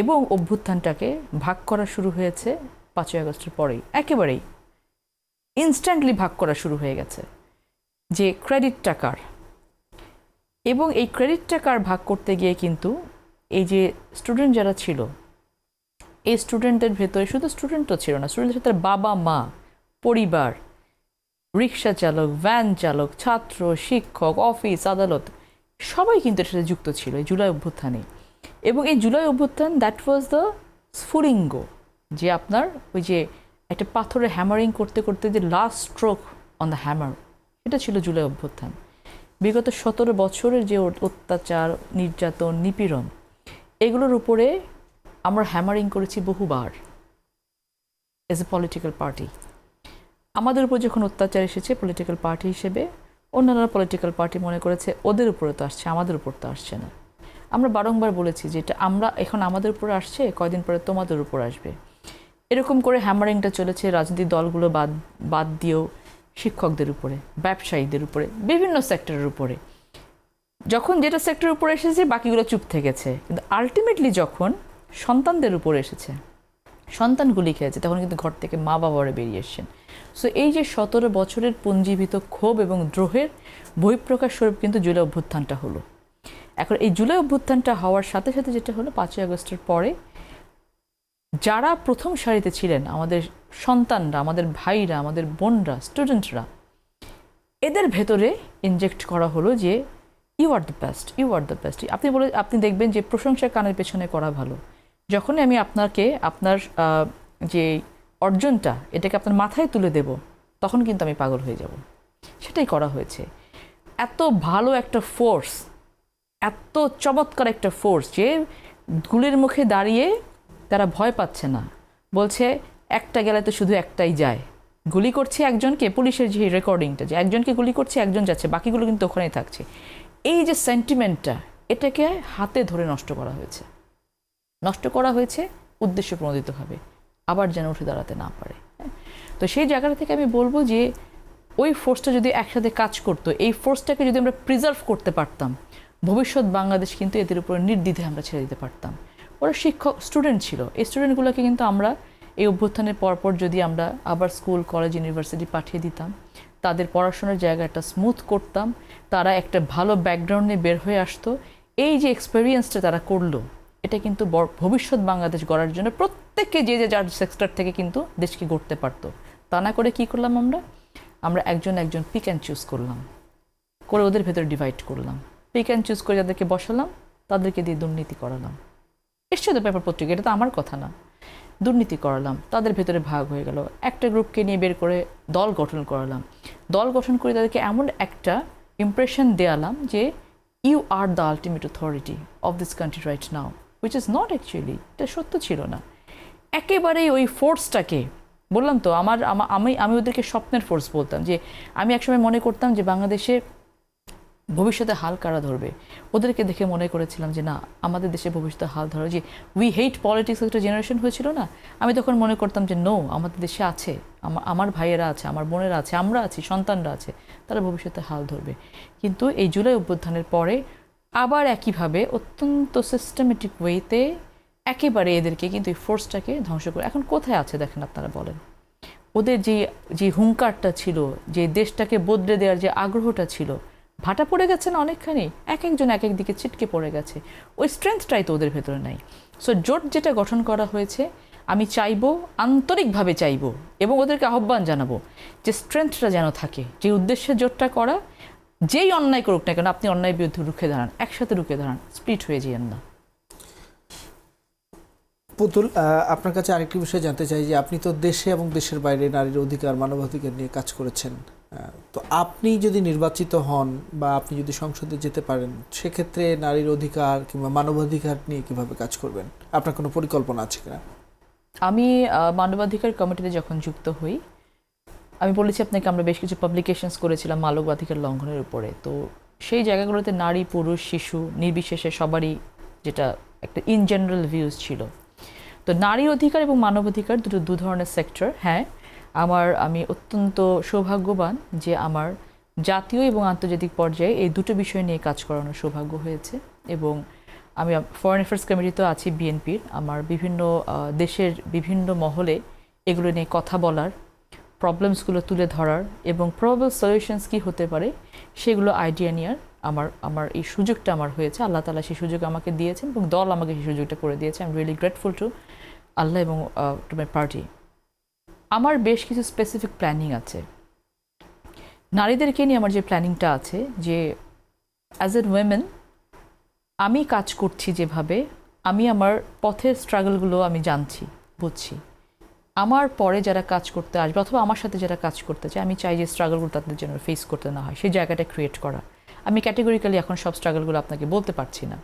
এবং অভ্যুত্থানটাকে ভাগ করা শুরু হয়েছে 5ই আগস্টের পরেই, একেবারেই ইনস্ট্যান্টলি ভাগ করা শুরু হয়ে গেছে যে ক্রেডিটটা কার। এবং এই ক্রেডিটটা কার ভাগ করতে গিয়ে কিন্তু এই যে স্টুডেন্ট যারা ছিল, এই স্টুডেন্টদের ভেতরে শুধু স্টুডেন্টও ছিল না, স্টুডেন্টের সাথে বাবা মা, পরিবার, রিক্সা চালক, ভ্যান চালক, ছাত্র, শিক্ষক, অফিস, আদালত, সবাই কিন্তু এর সাথে যুক্ত ছিল এই জুলাই অভ্যুত্থানে। এবং এই জুলাই অভ্যুত্থান দ্যাট ওয়াজ দ্য স্ফুলিঙ্গ, যে আপনার ওই যে একটা পাথরে হ্যামারিং করতে করতে যে last stroke on the hammer, এটা ছিল জুলাই অভ্যুত্থান। বিগত 17 বছরের যে অত্যাচার, নির্যাতন, নিপীড়ন, এগুলোর উপরে আমরা হ্যামারিং করেছি বহুবার এজ এ পলিটিক্যাল পার্টি। আমাদের উপর যখন অত্যাচার এসেছে পলিটিক্যাল পার্টি হিসেবে, অন্যান্য পলিটিক্যাল পার্টি মনে করেছে ওদের উপরে তো আসছে, আমাদের উপর তো আসছে না। আমরা বারংবার বলেছি যে এটা আমরা এখন আমাদের উপরে আসছে, কয়দিন পরে তোমাদের উপর আসবে। এরকম করে হ্যামারিংটা চলেছে রাজনৈতিক দলগুলো বাদ দিয়েও, শিক্ষকদের উপরে, ব্যবসায়ীদের উপরে, বিভিন্ন সেক্টরের উপরে। যখন যেটা সেক্টরের উপরে এসেছে বাকিগুলো চুপ থেকেছে, কিন্তু আলটিমেটলি যখন সন্তানদের উপরে এসেছে, সন্তানগুলি খেয়েছে, তখন কিন্তু ঘর থেকে মা বাবারা বেরিয়ে এসছেন। সো এই যে 17 বছরের পুঞ্জীভূত ক্ষোভ এবং দ্রোহের বহিঃপ্রকাশ স্বরূপ কিন্তু জুলাই অভ্যুত্থানটা হলো। এখন এই জুলাই অভ্যুত্থানটা হওয়ার সাথে সাথে যেটা হলো 5ই আগস্টের পরে যারা প্রথম সারিতে ছিলেন, আমাদের সন্তানরা, আমাদের ভাইরা, আমাদের বোনরা, স্টুডেন্টরা, এদের ভেতরে ইনজেক্ট করা হলো যে you are the best, you are the best. আপনি দেখবেন যে প্রশংসা কানের পেছনে করা ভালো। যখনই আমি আপনাকে আপনার যে অর্জনটা এটাকে আপনার মাথায় তুলে দেব, তখন কিন্তু আমি পাগল হয়ে যাব। সেটাই করা হয়েছে। এত ভালো একটা ফোর্স, এত চমৎকার একটা ফোর্স যে গুলির মুখে দাঁড়িয়ে তারা ভয় পাচ্ছে না, বলছে একটা গেলে তো শুধু একটাই যায়। গুলি করছে একজনকে, পুলিশের যে রেকর্ডিংটা, যে একজনকে গুলি করছে একজন যাচ্ছে, বাকিগুলো কিন্তু ওখানেই থাকছে। এই যে সেন্টিমেন্টটা, এটাকে হাতে ধরে নষ্ট করা হয়েছে উদ্দেশ্য প্রণোদিতভাবে, আবার যেন উঠে দাঁড়াতে না পারে। তো সেই জায়গাটা থেকে আমি বলবো যে ওই ফোর্সটা যদি একসাথে কাজ করতো, এই ফোর্সটাকে যদি আমরা প্রিজার্ভ করতে পারতাম, ভবিষ্যৎ বাংলাদেশ কিন্তু এদের উপরে নির্দ্বিধে আমরা ছেড়ে দিতে পারতাম। ওরা স্টুডেন্ট ছিল, এই স্টুডেন্টগুলোকে কিন্তু আমরা এই অভ্যুত্থানের পরপর যদি আমরা আবার স্কুল, কলেজ, ইউনিভার্সিটি পাঠিয়ে দিতাম, তাদের পড়াশোনার জায়গাটা স্মুথ করতাম, তারা একটা ভালো ব্যাকগ্রাউন্ডে বের হয়ে আসতো। এই যে এক্সপেরিয়েন্সটা তারা করলো, এটা কিন্তু ভবিষ্যৎ বাংলাদেশ গড়ার জন্য প্রত্যেককে যে যার সেক্টর থেকে কিন্তু দেশকে গড়তে পারতো। তা না করে কী করলাম আমরা একজন পিক অ্যান্ড চুজ করলাম, করে ওদের ভেতরে ডিভাইড করলাম। পিক অ্যান্ড চুজ করে যাদেরকে বসালাম, তাদেরকে দিয়ে দুর্নীতি করালাম। এসছে তো পেপার পত্রিকা, এটা তো আমার কথা না। দুর্নীতি করালাম, তাদের ভেতরে ভাগ হয়ে গেল। একটা গ্রুপকে নিয়ে বের করে দল গঠন করালাম। দল গঠন করে তাদেরকে এমন একটা ইমপ্রেশন দেওয়ালাম যে you are the ultimate authority of this country right now, which is not actually, এটা সত্য ছিল না। একেবারেই ওই ফোর্সটাকে বললাম তো, আমি ওদেরকে স্বপ্নের ফোর্স বলতাম। যে আমি একসময় মনে করতাম যে বাংলাদেশে ভবিষ্যতে হাল কারা ধরবে, ওদেরকে দেখে মনে করেছিলাম যে না, আমাদের দেশে ভবিষ্যতে হাল ধরো। যে উই হেট পলিটিক্স একটা জেনারেশন হয়েছিল না, আমি তখন মনে করতাম যে নো, আমাদের দেশে আছে, আমার ভাইয়েরা আছে, আমার বোনেরা আছে, আমরা আছি, সন্তানরা আছে, তারা ভবিষ্যতে হাল ধরবে। কিন্তু এই জুলাই অভ্যুত্থানের পরে আবার একইভাবে অত্যন্ত সিস্টেমেটিক ওয়েতে একেবারে এদেরকে কিন্তু এই ফোর্সটাকে ধ্বংস করে এখন কোথায় আছে দেখেন আপনারা বলেন। ওদের যে হুঙ্কারটা ছিল, যে দেশটাকে বদলে দেওয়ার যে আগ্রহটা ছিল, ভাটা পড়ে গেছে না অনেকখানি, এক একজন এক এক দিকে ছিটকে পড়ে গেছে, ওই স্ট্রেংথটাই তো ওদের ভেতরে নাই। সো জোট যেটা গঠন করা হয়েছে, আমি চাইবো, আন্তরিকভাবে চাইবো এবং ওদেরকে আহ্বান জানাবো যে স্ট্রেংথটা যেন থাকে, যে উদ্দেশ্যে জোটটা করা, যেই অন্যায় করুক না কেন আপনি অন্যায়ের বিরুদ্ধে রুখে দাঁড়ান, একসাথে রুখে দাঁড়ান, স্প্লিট হয়ে যান না। পুতুল, আপনার কাছে আরেকটি বিষয় জানতে চাই যে আপনি তো দেশে এবং দেশের বাইরে নারীর অধিকার, মানবাধিকার নিয়ে কাজ করেছেন। তো আপনি যদি নির্বাচিত হন বা আপনি যদি সংসদে যেতে পারেন, সেক্ষেত্রে নারীর অধিকার কিংবা মানবাধিকার নিয়ে কিভাবে কাজ করবেন? আপনার কোনো পরিকল্পনা আছে কিনা? আমি মানবাধিকার কমিটিতে যখন যুক্ত হই, আমি বলেছি আপনাকে আমরা বেশ কিছু পাবলিকেশনস করেছিলাম মানবাধিকার লঙ্ঘনের উপরে। তো সেই জায়গাগুলোতে নারী, পুরুষ, শিশু নির্বিশেষে সবারই যেটা একটা ইন জেনারেল ভিউজ ছিল। তো নারী অধিকার এবং মানবাধিকার দু ধরনের সেক্টর। হ্যাঁ, আমি অত্যন্ত সৌভাগ্যবান যে আমার জাতীয় এবং আন্তর্জাতিক পর্যায়ে এই দুটো বিষয় নিয়ে কাজ করানোর সৌভাগ্য হয়েছে। এবং আমি ফরেন অ্যাফেয়ার্স কমিটিতেও আছি বিএনপির। আমার বিভিন্ন দেশের বিভিন্ন মহলে এগুলো নিয়ে কথা বলার, প্রবলেমসগুলো তুলে ধরার এবং প্রবাবল সলিউশনস কী হতে পারে সেগুলো আইডিয়া নেওয়ার আমার এই সুযোগটা আমার হয়েছে। আল্লাহ তাআলা সেই সুযোগ আমাকে দিয়েছেন এবং দল আমাকে সেই সুযোগটা করে দিয়েছে। I am really grateful to Allah এবং টু মাই পার্টি। আমার বেশ কিছু স্পেসিফিক প্ল্যানিং আছে নারীদেরকে নিয়ে। আমার যে প্ল্যানিংটা আছে যে অ্যাজ এ উইমেন আমি কাজ করছি যেভাবে, আমি আমার পথের স্ট্রাগলগুলো আমি জানছি, বুঝছি। আমার পরে যারা কাজ করতে আসবে অথবা আমার সাথে যারা কাজ করতে চায়, আমি চাই যে স্ট্রাগলগুলো তাদের জন্য ফেস করতে না হয়, সেই জায়গাটা ক্রিয়েট করা। আমি ক্যাটেগরিক্যালি এখন সব স্ট্রাগলগুলো আপনাকে বলতে পারছি না।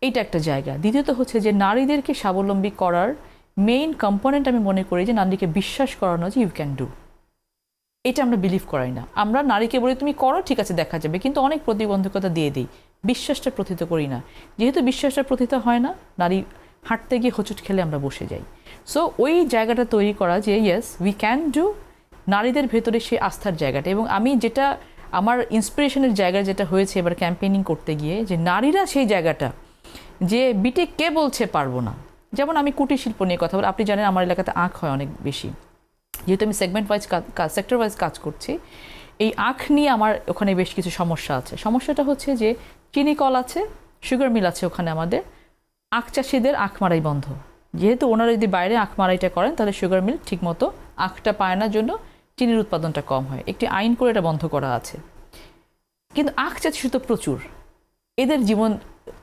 এইটা একটা জায়গা। দ্বিতীয়ত হচ্ছে যে নারীদেরকে স্বাবলম্বী করার মেইন কম্পোনেন্ট আমি মনে করি যে নারীকে বিশ্বাস করানো যে ইউ ক্যান ডু। এটা আমরা বিলিভ করাই না। আমরা নারীকে বলি তুমি করো, ঠিক আছে দেখা যাবে, কিন্তু অনেক প্রতিবন্ধকতা দিয়ে দিই, বিশ্বাসটা প্রথিত করি না। যেহেতু বিশ্বাসটা প্রথিত হয় না, নারী হাঁটতে গিয়ে হোঁচট খেলে আমরা বসে যাই। সো ওই জায়গাটা তৈরি করা যে ইয়েস উই ক্যান ডু, নারীদের ভেতরে সেই আস্থার জায়গাটা। এবং আমি যেটা আমার ইন্সপিরেশনের জায়গা যেটা হয়েছে এবার ক্যাম্পেইনিং করতে গিয়ে, যে নারীরা সেই জায়গাটা যে বিটে কে বলছে পারবো না। যেমন আমি কুটির শিল্প নিয়ে কথা বলি, আপনি জানেন আমার এলাকাতে আখ হয় অনেক বেশি, যেহেতু আমি সেগমেন্ট ওয়াইজ সেক্টর ওয়াইজ কাজ করছি। এই আখ নিয়ে আমার ওখানে বেশ কিছু সমস্যা আছে। সমস্যাটা হচ্ছে যে চিনি কল আছে, সুগার মিল আছে ওখানে আমাদের, আখ চাষিদের আখ মারাই বন্ধ। যেহেতু ওনারা যদি বাইরে আখ মারাইটা করেন তাহলে সুগার মিল ঠিকমতো আখটা পায় না, জন্য চিনির উৎপাদনটা কম হয়। একটি আইন করে এটা বন্ধ করা আছে। কিন্তু আখ চাষি তো প্রচুর, এদের জীবন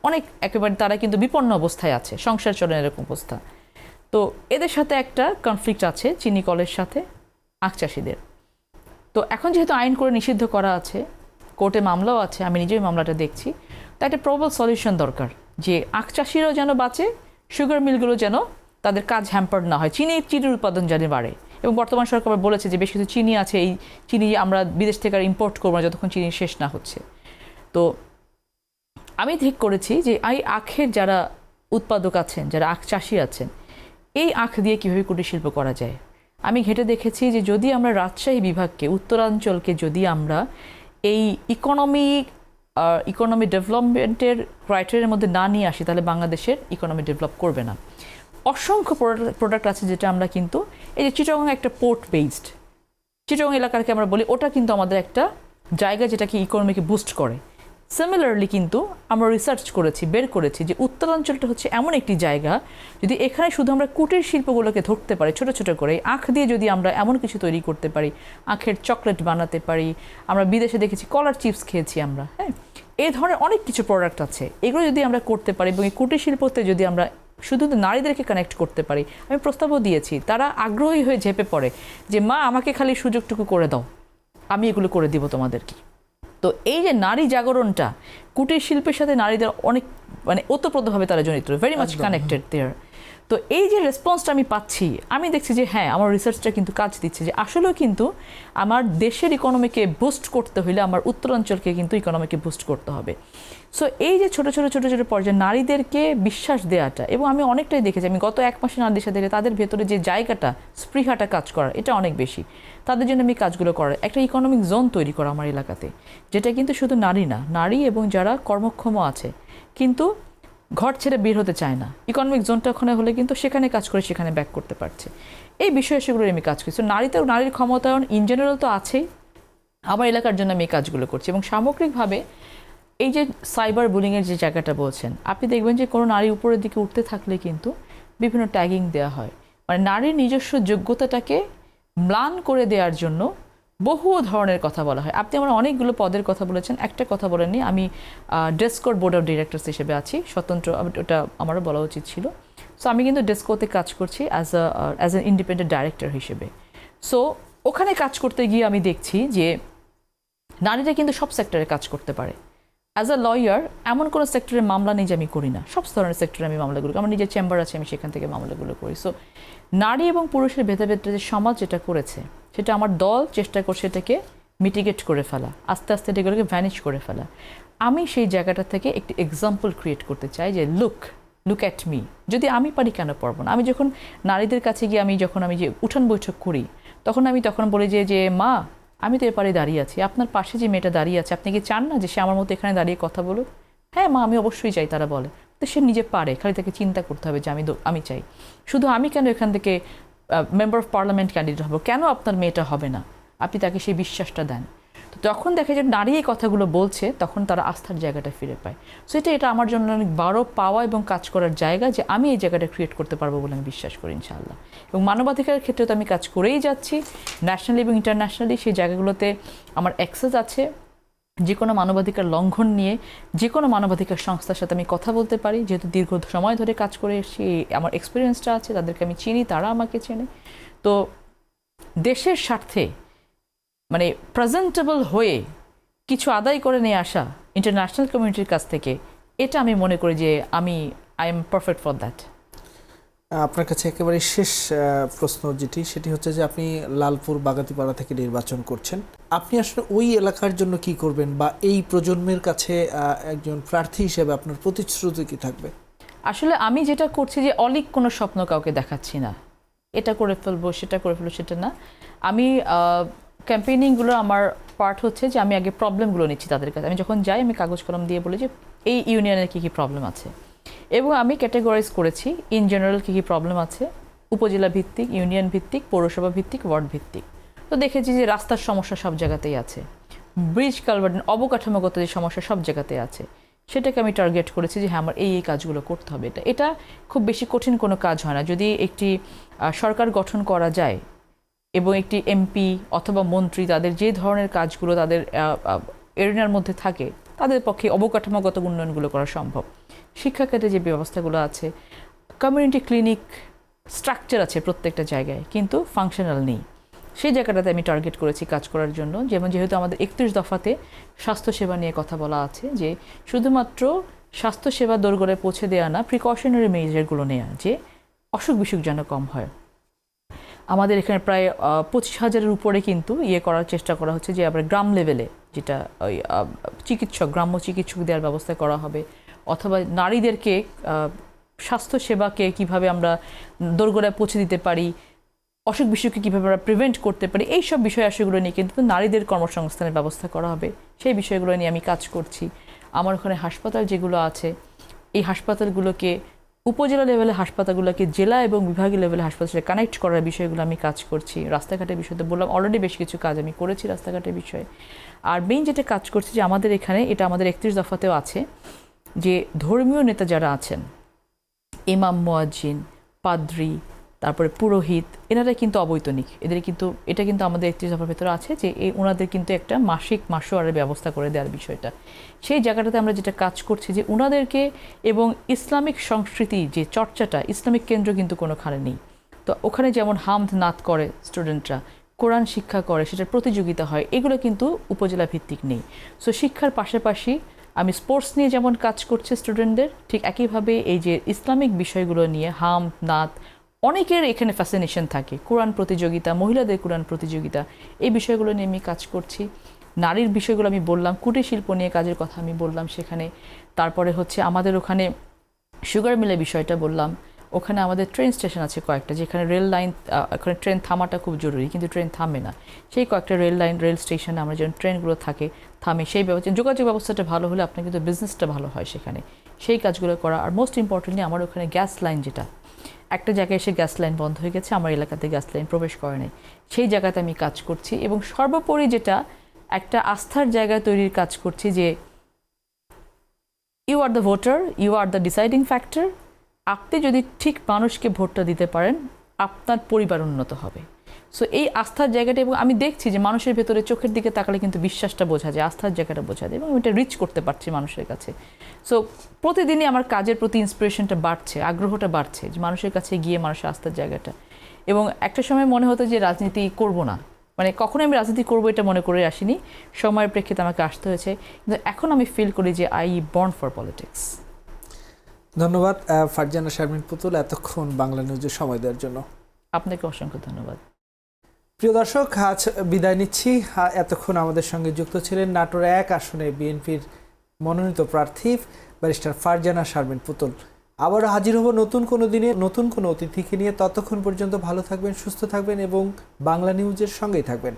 অনেক একেবারে, তারা কিন্তু বিপন্ন অবস্থায় আছে, সংসার চলে এরকম অবস্থা। তো এদের সাথে একটা কনফ্লিক্ট আছে চিনি কলের সাথে আখ চাষিদের। তো এখন যেহেতু আইন করে নিষিদ্ধ করা আছে, কোর্টে মামলাও আছে, আমি নিজেই মামলাটা দেখছি, তা একটা প্রবল সলিউশন দরকার যে আখ চাষিরাও যেন বাঁচে, সুগার মিলগুলো যেন তাদের কাজ হ্যাম্পার্ড না হয়, চিনির উৎপাদন যেন বাড়ে। এবং বর্তমান সরকার বলেছে যে বেশ কিছু চিনি আছে, এই চিনি আমরা বিদেশ থেকে আর ইম্পোর্ট করবো না যতক্ষণ চিনি শেষ না হচ্ছে। তো আমি ঠিক করেছি যে এই আখের যারা উৎপাদক আছেন, যারা আখ চাষি আছেন, এই আখ দিয়ে কীভাবে কুটির শিল্প করা যায়। আমি ঘেঁটে দেখেছি যে যদি আমরা রাজশাহী বিভাগকে, উত্তরাঞ্চলকে যদি আমরা এই ইকোনমি ডেভেলপমেন্টের ক্রাইটেরিয়ার মধ্যে না নিয়ে আসি, তাহলে বাংলাদেশের ইকোনমি ডেভেলপ করবে না। অসংখ্য প্রোডাক্ট আছে যেটা আমরা কিন্তু, এই যে চিটাগং একটা পোর্ট বেসড, চিটাগং এলাকাকে আমরা বলি, ওটা কিন্তু আমাদের একটা জায়গা যেটাকে ইকোনমিকে বুস্ট করে। সিমিলারলি কিন্তু আমরা রিসার্চ করেছি, বের করেছি যে উত্তরাঞ্চলটা হচ্ছে এমন একটি জায়গা, যদি এখানে শুধু আমরা কুটির শিল্পগুলোকে ধরতে পারি ছোটো ছোটো করে, আখ দিয়ে যদি আমরা এমন কিছু তৈরি করতে পারি, আখের চকলেট বানাতে পারি, আমরা বিদেশে দেখেছি কলার চিপস খেয়েছি আমরা, হ্যাঁ, এই ধরনের অনেক কিছু প্রোডাক্ট আছে, এগুলো যদি আমরা করতে পারি এবং এই কুটির শিল্পতে যদি আমরা শুধু নারীদেরকে কানেক্ট করতে পারি, আমি প্রস্তাবও দিয়েছি, তারা আগ্রহী হয়ে ঝেঁপে পড়ে যে মা আমাকে খালি সুযোগটুকু করে দাও, আমি এগুলো করে দিব তোমাদেরকে। তো এই যে নারী জাগরণটা, কুটির শিল্পের সাথে নারীদের অনেক ওতপ্রোতভাবে তারা জড়িত, ভেরি মাচ কানেক্টেড দেয়ার। তো এই যে রেসপন্সটা আমি পাচ্ছি, আমি দেখছি যে হ্যাঁ আমার রিসার্চটা কিন্তু কাজ দিচ্ছে, যে আসলেও কিন্তু আমার দেশের ইকোনমিকে বুস্ট করতে হলে আমার উত্তরাঞ্চলকে কিন্তু ইকোনমিকে বুস্ট করতে হবে। সো এই যে ছোটো ছোটো পর্যায়ে নারীদেরকে বিশ্বাস দেওয়াটা, এবং আমি অনেকটাই দেখেছি, আমি গত এক মাসে নারীদের সাথে তাদের ভেতরে যে জায়গাটা, স্পৃহাটা কাজ করার, এটা অনেক বেশি। তাদের জন্য আমি কাজগুলো করার একটা ইকোনমিক জোন তৈরি করা আমার এলাকাতে, যেটা কিন্তু শুধু নারী না, নারী এবং যারা কর্মক্ষম আছে কিন্তু ঘর ছেড়ে বের হতে চায় না, ইকোনমিক জোনটা ওখানে হলে কিন্তু সেখানে কাজ করে সেখানে ব্যাক করতে পারছে। এই বিষয়ে সেগুলো আমি কাজ করছি। নারীর ক্ষমতায়ন ইন জেনারেল তো আছেই, আমার এলাকার জন্য আমি এই কাজগুলো করছি। এবং সামগ্রিকভাবে এই যে সাইবার বুলিংয়ের যে জায়গাটা বলছেন, আপনি দেখবেন যে কোনো নারী উপরের দিকে উঠতে থাকলে কিন্তু বিভিন্ন ট্যাগিং দেওয়া হয়, মানে নারীর নিজস্ব যোগ্যতাটাকে ম্লান করে দেওয়ার জন্য বহু ধরনের কথা বলা হয়। আপনি আমার অনেকগুলো পদের কথা বলেছেন, একটা কথা বলেননি, আমি ডেসকোর বোর্ড অফ ডিরেক্টরস হিসেবে আছি, স্বতন্ত্র, ওটা আমারও বলা উচিত ছিল। সো আমি কিন্তু ডেসকোতে কাজ করছি অ্যাজ অ্যান ইন্ডিপেন্ডেন্ট ডাইরেক্টর হিসেবে। সো ওখানে কাজ করতে গিয়ে আমি দেখছি যে নারীরা কিন্তু সব সেক্টরে কাজ করতে পারে। অ্যাজ আ লয়ার এমন কোনো সেক্টরে মামলা নেই যে আমি করি না, সব ধরনের সেক্টরে আমি মামলাগুলো, আমার নিজের চেম্বার আছে, আমি সেখান থেকে মামলাগুলো করি। সো নারী এবং পুরুষের ভেদাভেদটা যে সমাজ যেটা করেছে, সেটা আমার দল চেষ্টা করছে এটাকে মিটিগেট করে ফেলা, আস্তে আস্তে এগুলোকে ভ্যানিশ করে ফেলা। আমি সেই জায়গাটা থেকে একটি এক্সাম্পল ক্রিয়েট করতে চাই যে লুক অ্যাট মি, যদি আমি পারি কেন পারবো না। আমি যখন নারীদের কাছে গিয়ে আমি যে উঠান বৈঠক করি, তখন বলি যে মা, আমি তো এপারে দাঁড়িয়ে আছি, আপনার পাশে যে মেয়েটা দাঁড়িয়ে আছে, আপনি কি চান না যে সে আমার মতো এখানে দাঁড়িয়ে কথা বলুক? হ্যাঁ মা, আমি অবশ্যই চাই, তারা বলে। তো সে নিজে পারে, খালি তাকে চিন্তা করতে হবে যে আমি চাই। শুধু আমি কেন এখান থেকে মেম্বার অফ পার্লামেন্ট ক্যান্ডিডেট হব, কেন আপনার মেয়েটা হবে না? আপনি তাকে সেই বিশ্বাসটা দেন। তো তখন দেখে যে নারী এই কথাগুলো বলছে, তখন তারা আস্থার জায়গাটা ফিরে পায়। সো এটা আমার জন্য অনেক বড় পাওয়া এবং কাজ করার জায়গা, যে আমি এই জায়গাটা ক্রিয়েট করতে পারবো বলে আমি বিশ্বাস করি ইনশাআল্লাহ। এবং মানবাধিকারের ক্ষেত্রে তো আমি কাজ করেই যাচ্ছি, ন্যাশনালি এবং ইন্টারন্যাশনালি সেই জায়গাগুলোতে আমার অ্যাক্সেস আছে। যে কোনো মানবাধিকার লঙ্ঘন নিয়ে যে কোনো মানবাধিকার সংস্থার সাথে আমি কথা বলতে পারি, যেহেতু দীর্ঘ সময় ধরে কাজ করে এসেছি, আমার এক্সপিরিয়েন্সটা আছে, তাদেরকে আমি চিনি, তারা আমাকে চেনে। তো দেশের স্বার্থে মানে প্রেজেন্টেবল হয়ে কিছু আদায় করে নিয়ে আসা ইন্টারন্যাশনাল কমিউনিটির কাছ থেকে, এটা আমি মনে করি যে I am perfect for that. আপনার কাছে একেবারে শেষ প্রশ্ন সেটি হচ্ছে যে আপনি লালপুর বাগাতিপাড়া থেকে নির্বাচন করছেন, আপনি আসলে ওই এলাকার জন্য কি করবেন, বা এই প্রজন্মের কাছে একজন প্রার্থী হিসেবে আপনার প্রতিশ্রুতি কি থাকবে? আসলে আমি যেটা করছি যে অলিক কোনো স্বপ্ন কাউকে দেখাচ্ছি না, এটা করে ফেলবো সেটা করে ফেলবো, সেটা না। আমি ক্যাম্পেইনিংগুলো আমার পার্ট হচ্ছে যে আমি আগে প্রবলেমগুলো নিচ্ছি তাদের কাছে। আমি যখন যাই আমি কাগজ কলম দিয়ে বলি যে এই ইউনিয়নের কী কী প্রবলেম আছে, এবং আমি ক্যাটেগরাইজ করেছি ইন জেনারেল কী কী প্রবলেম আছে, উপজেলা ভিত্তিক, ইউনিয়ন ভিত্তিক, পৌরসভা ভিত্তিক, ওয়ার্ড ভিত্তিক। তো দেখেছি যে রাস্তার সমস্যা সব জায়গাতেই আছে, ব্রিজ কালভার্ট, অবকাঠামোগত যে সমস্যা সব জায়গাতেই আছে, সেটাকে আমি টার্গেট করেছি যে হ্যাঁ আমার এই কাজগুলো করতে হবে। এটা খুব বেশি কঠিন কোনো কাজ হয় না। যদি একটি সরকার গঠন করা যায় এবং একটি এমপি অথবা মন্ত্রী তাদের যে ধরনের কাজগুলো তাদের এরিনার মধ্যে থাকে, তাদের পক্ষে অবকাঠামোগত উন্নয়নগুলো করা সম্ভব। শিক্ষাক্ষেত্রে যে ব্যবস্থাগুলো আছে, কমিউনিটি ক্লিনিক স্ট্রাকচার আছে প্রত্যেকটা জায়গায়, কিন্তু ফাংশনাল নেই, সেই জায়গাটাতে আমি টার্গেট করেছি কাজ করার জন্য। যেহেতু আমাদের 31 দফাতে স্বাস্থ্যসেবা নিয়ে কথা বলা আছে, যে শুধুমাত্র স্বাস্থ্যসেবা দোরগোড়ায় পৌঁছে দেওয়া না, প্রিকশনারি মেজারগুলো নেওয়া, যে অসুখ বিসুখ যেন কম হয়। আমাদের এখানে প্রায় 25,000-এর উপরে কিন্তু করার চেষ্টা করা হচ্ছে, যে আমরা গ্রাম লেভেলে যেটা ওই গ্রাম্য চিকিৎসক দেওয়ার ব্যবস্থা করা হবে, অথবা নারীদেরকে স্বাস্থ্যসেবাকে কিভাবে আমরা দোরগোড়ায় পৌঁছে দিতে পারি, অসুখ বিসুখকে কীভাবে আমরা প্রিভেন্ট করতে পারি, এইসব বিষয় আশয়গুলো নিয়ে কিন্তু নারীদের কর্মসংস্থানের ব্যবস্থা করা হবে। সেই বিষয়গুলো নিয়ে আমি কাজ করছি। আমার ওখানে হাসপাতাল যেগুলো আছে, এই হাসপাতালগুলোকে, উপজেলা লেভেলে হাসপাতালগুলোকে জেলা এবং বিভাগীয় লেভেলে হাসপাতালের সাথে কানেক্ট করার বিষয়গুলো আমি কাজ করছি। রাস্তাঘাটের বিষয়তে বললাম, অলরেডি বেশ কিছু কাজ আমি করেছি রাস্তাঘাটের বিষয়ে। আর মেইন যেটা কাজ করছি, যে আমাদের এখানে, এটা আমাদের 31 দফাতেও আছে, যে ধর্মীয় নেতা যারা আছেন, ইমাম, মুয়াজ্জিন, পাদ্রী, তারপরে পুরোহিত, এনারা কিন্তু অবৈতনিক, এটা কিন্তু আমাদের 31 দফার ভেতরে আছে, যে ওনাদের কিন্তু একটা মাসিক মাসোয়ারের ব্যবস্থা করে দেওয়ার বিষয়টা। সেই জায়গাটাতে আমরা যেটা কাজ করছি, যে ওনাদেরকে, এবং ইসলামিক সংস্কৃতি যে চর্চাটা, ইসলামিক কেন্দ্র কিন্তু কোনোখানে নেই। তো ওখানে যেমন হামদ নাত করে স্টুডেন্টরা, কোরআন শিক্ষা করে, সেটার প্রতিযোগিতা হয়, এগুলো কিন্তু উপজেলা ভিত্তিক নেই। সো শিক্ষার পাশাপাশি আমি স্পোর্টস নিয়ে যেমন কাজ করছি স্টুডেন্টদের, ঠিক একইভাবে এই যে ইসলামিক বিষয়গুলো নিয়ে হামদ নাত, অনেকের এখানে ফ্যাসিনেশন থাকে, কোরআন প্রতিযোগিতা, মহিলাদের কোরআন প্রতিযোগিতা, এই বিষয়গুলো নিয়ে আমি কাজ করছি। নারীর বিষয়গুলো আমি বললাম, কুটির শিল্প নিয়ে কাজের কথা আমি বললাম সেখানে। তারপরে হচ্ছে আমাদের ওখানে সুগার মিলের বিষয়টা বললাম। ওখানে আমাদের ট্রেন স্টেশন আছে কয়েকটা, যেখানে রেল লাইন, ওখানে ট্রেন থামাটা খুব জরুরি, কিন্তু ট্রেন থামে না। সেই কয়েকটা রেল স্টেশনে আমরা যেন ট্রেনগুলো থামে, সেই যোগাযোগ ব্যবস্থাটা ভালো হলে আপনার কিন্তু বিজনেসটা ভালো হয় সেখানে, সেই কাজগুলো করা। আর মোস্ট ইম্পর্টেন্টলি আমার ওখানে গ্যাস লাইন, যেটা একটা জায়গায় এসে গ্যাস লাইন বন্ধ হয়ে গেছে, আমার এলাকাতে গ্যাস লাইন প্রবেশ করে নাই, সেই জায়গাতে আমি কাজ করছি। এবং সর্বোপরি যেটা একটা আস্থার জায়গা তৈরির কাজ করছি যে you are the voter, you are the deciding factor. আপনি যদি ঠিক মানুষকে ভোটটা দিতে পারেন, আপনার পরিবার উন্নত হবে। সো এই আস্থার জায়গাটা, এবং আমি দেখছি যে মানুষের ভেতরে চোখের দিকে তাকালে কিন্তু বিশ্বাসটা বোঝা যায়, আস্থার জায়গাটা বোঝা যায়, এবং আমি এটা রিচ করতে পারছি মানুষের কাছে। সো প্রতিদিনই আমার কাজের প্রতি ইন্সপিরেশনটা বাড়ছে, আগ্রহটা বাড়ছে, যে মানুষের কাছে গিয়ে মানুষের আস্থার জায়গাটা। এবং একটা সময় মনে হতো যে রাজনীতি করব না, মানে কখনোই আমি রাজনীতি করবো এটা মনে করে আসিনি, সময়ের প্রেক্ষিতে আমাকে আসতে হয়েছে। কিন্তু এখন আমি ফিল করি যে আই বর্ন ফর পলিটিক্স। ধন্যবাদ ফারজানা শারমিন পুতুল এতক্ষণ বাংলা নিউজে সময় দেওয়ার জন্য। আপনাকে অসংখ্য ধন্যবাদ। প্রিয় দর্শক, আজ বিদায় নিচ্ছি। এতক্ষণ আমাদের সঙ্গে যুক্ত ছিলেন নাটোর 1 আসনে বিএনপির মনোনীত প্রার্থী ব্যারিস্টার ফারজানা শারমিন পুতুল। আবারও হাজির হব নতুন কোনো দিনে নতুন কোনো অতিথিকে নিয়ে। ততক্ষণ পর্যন্ত ভালো থাকবেন, সুস্থ থাকবেন এবং বাংলা নিউজের সঙ্গেই থাকবেন।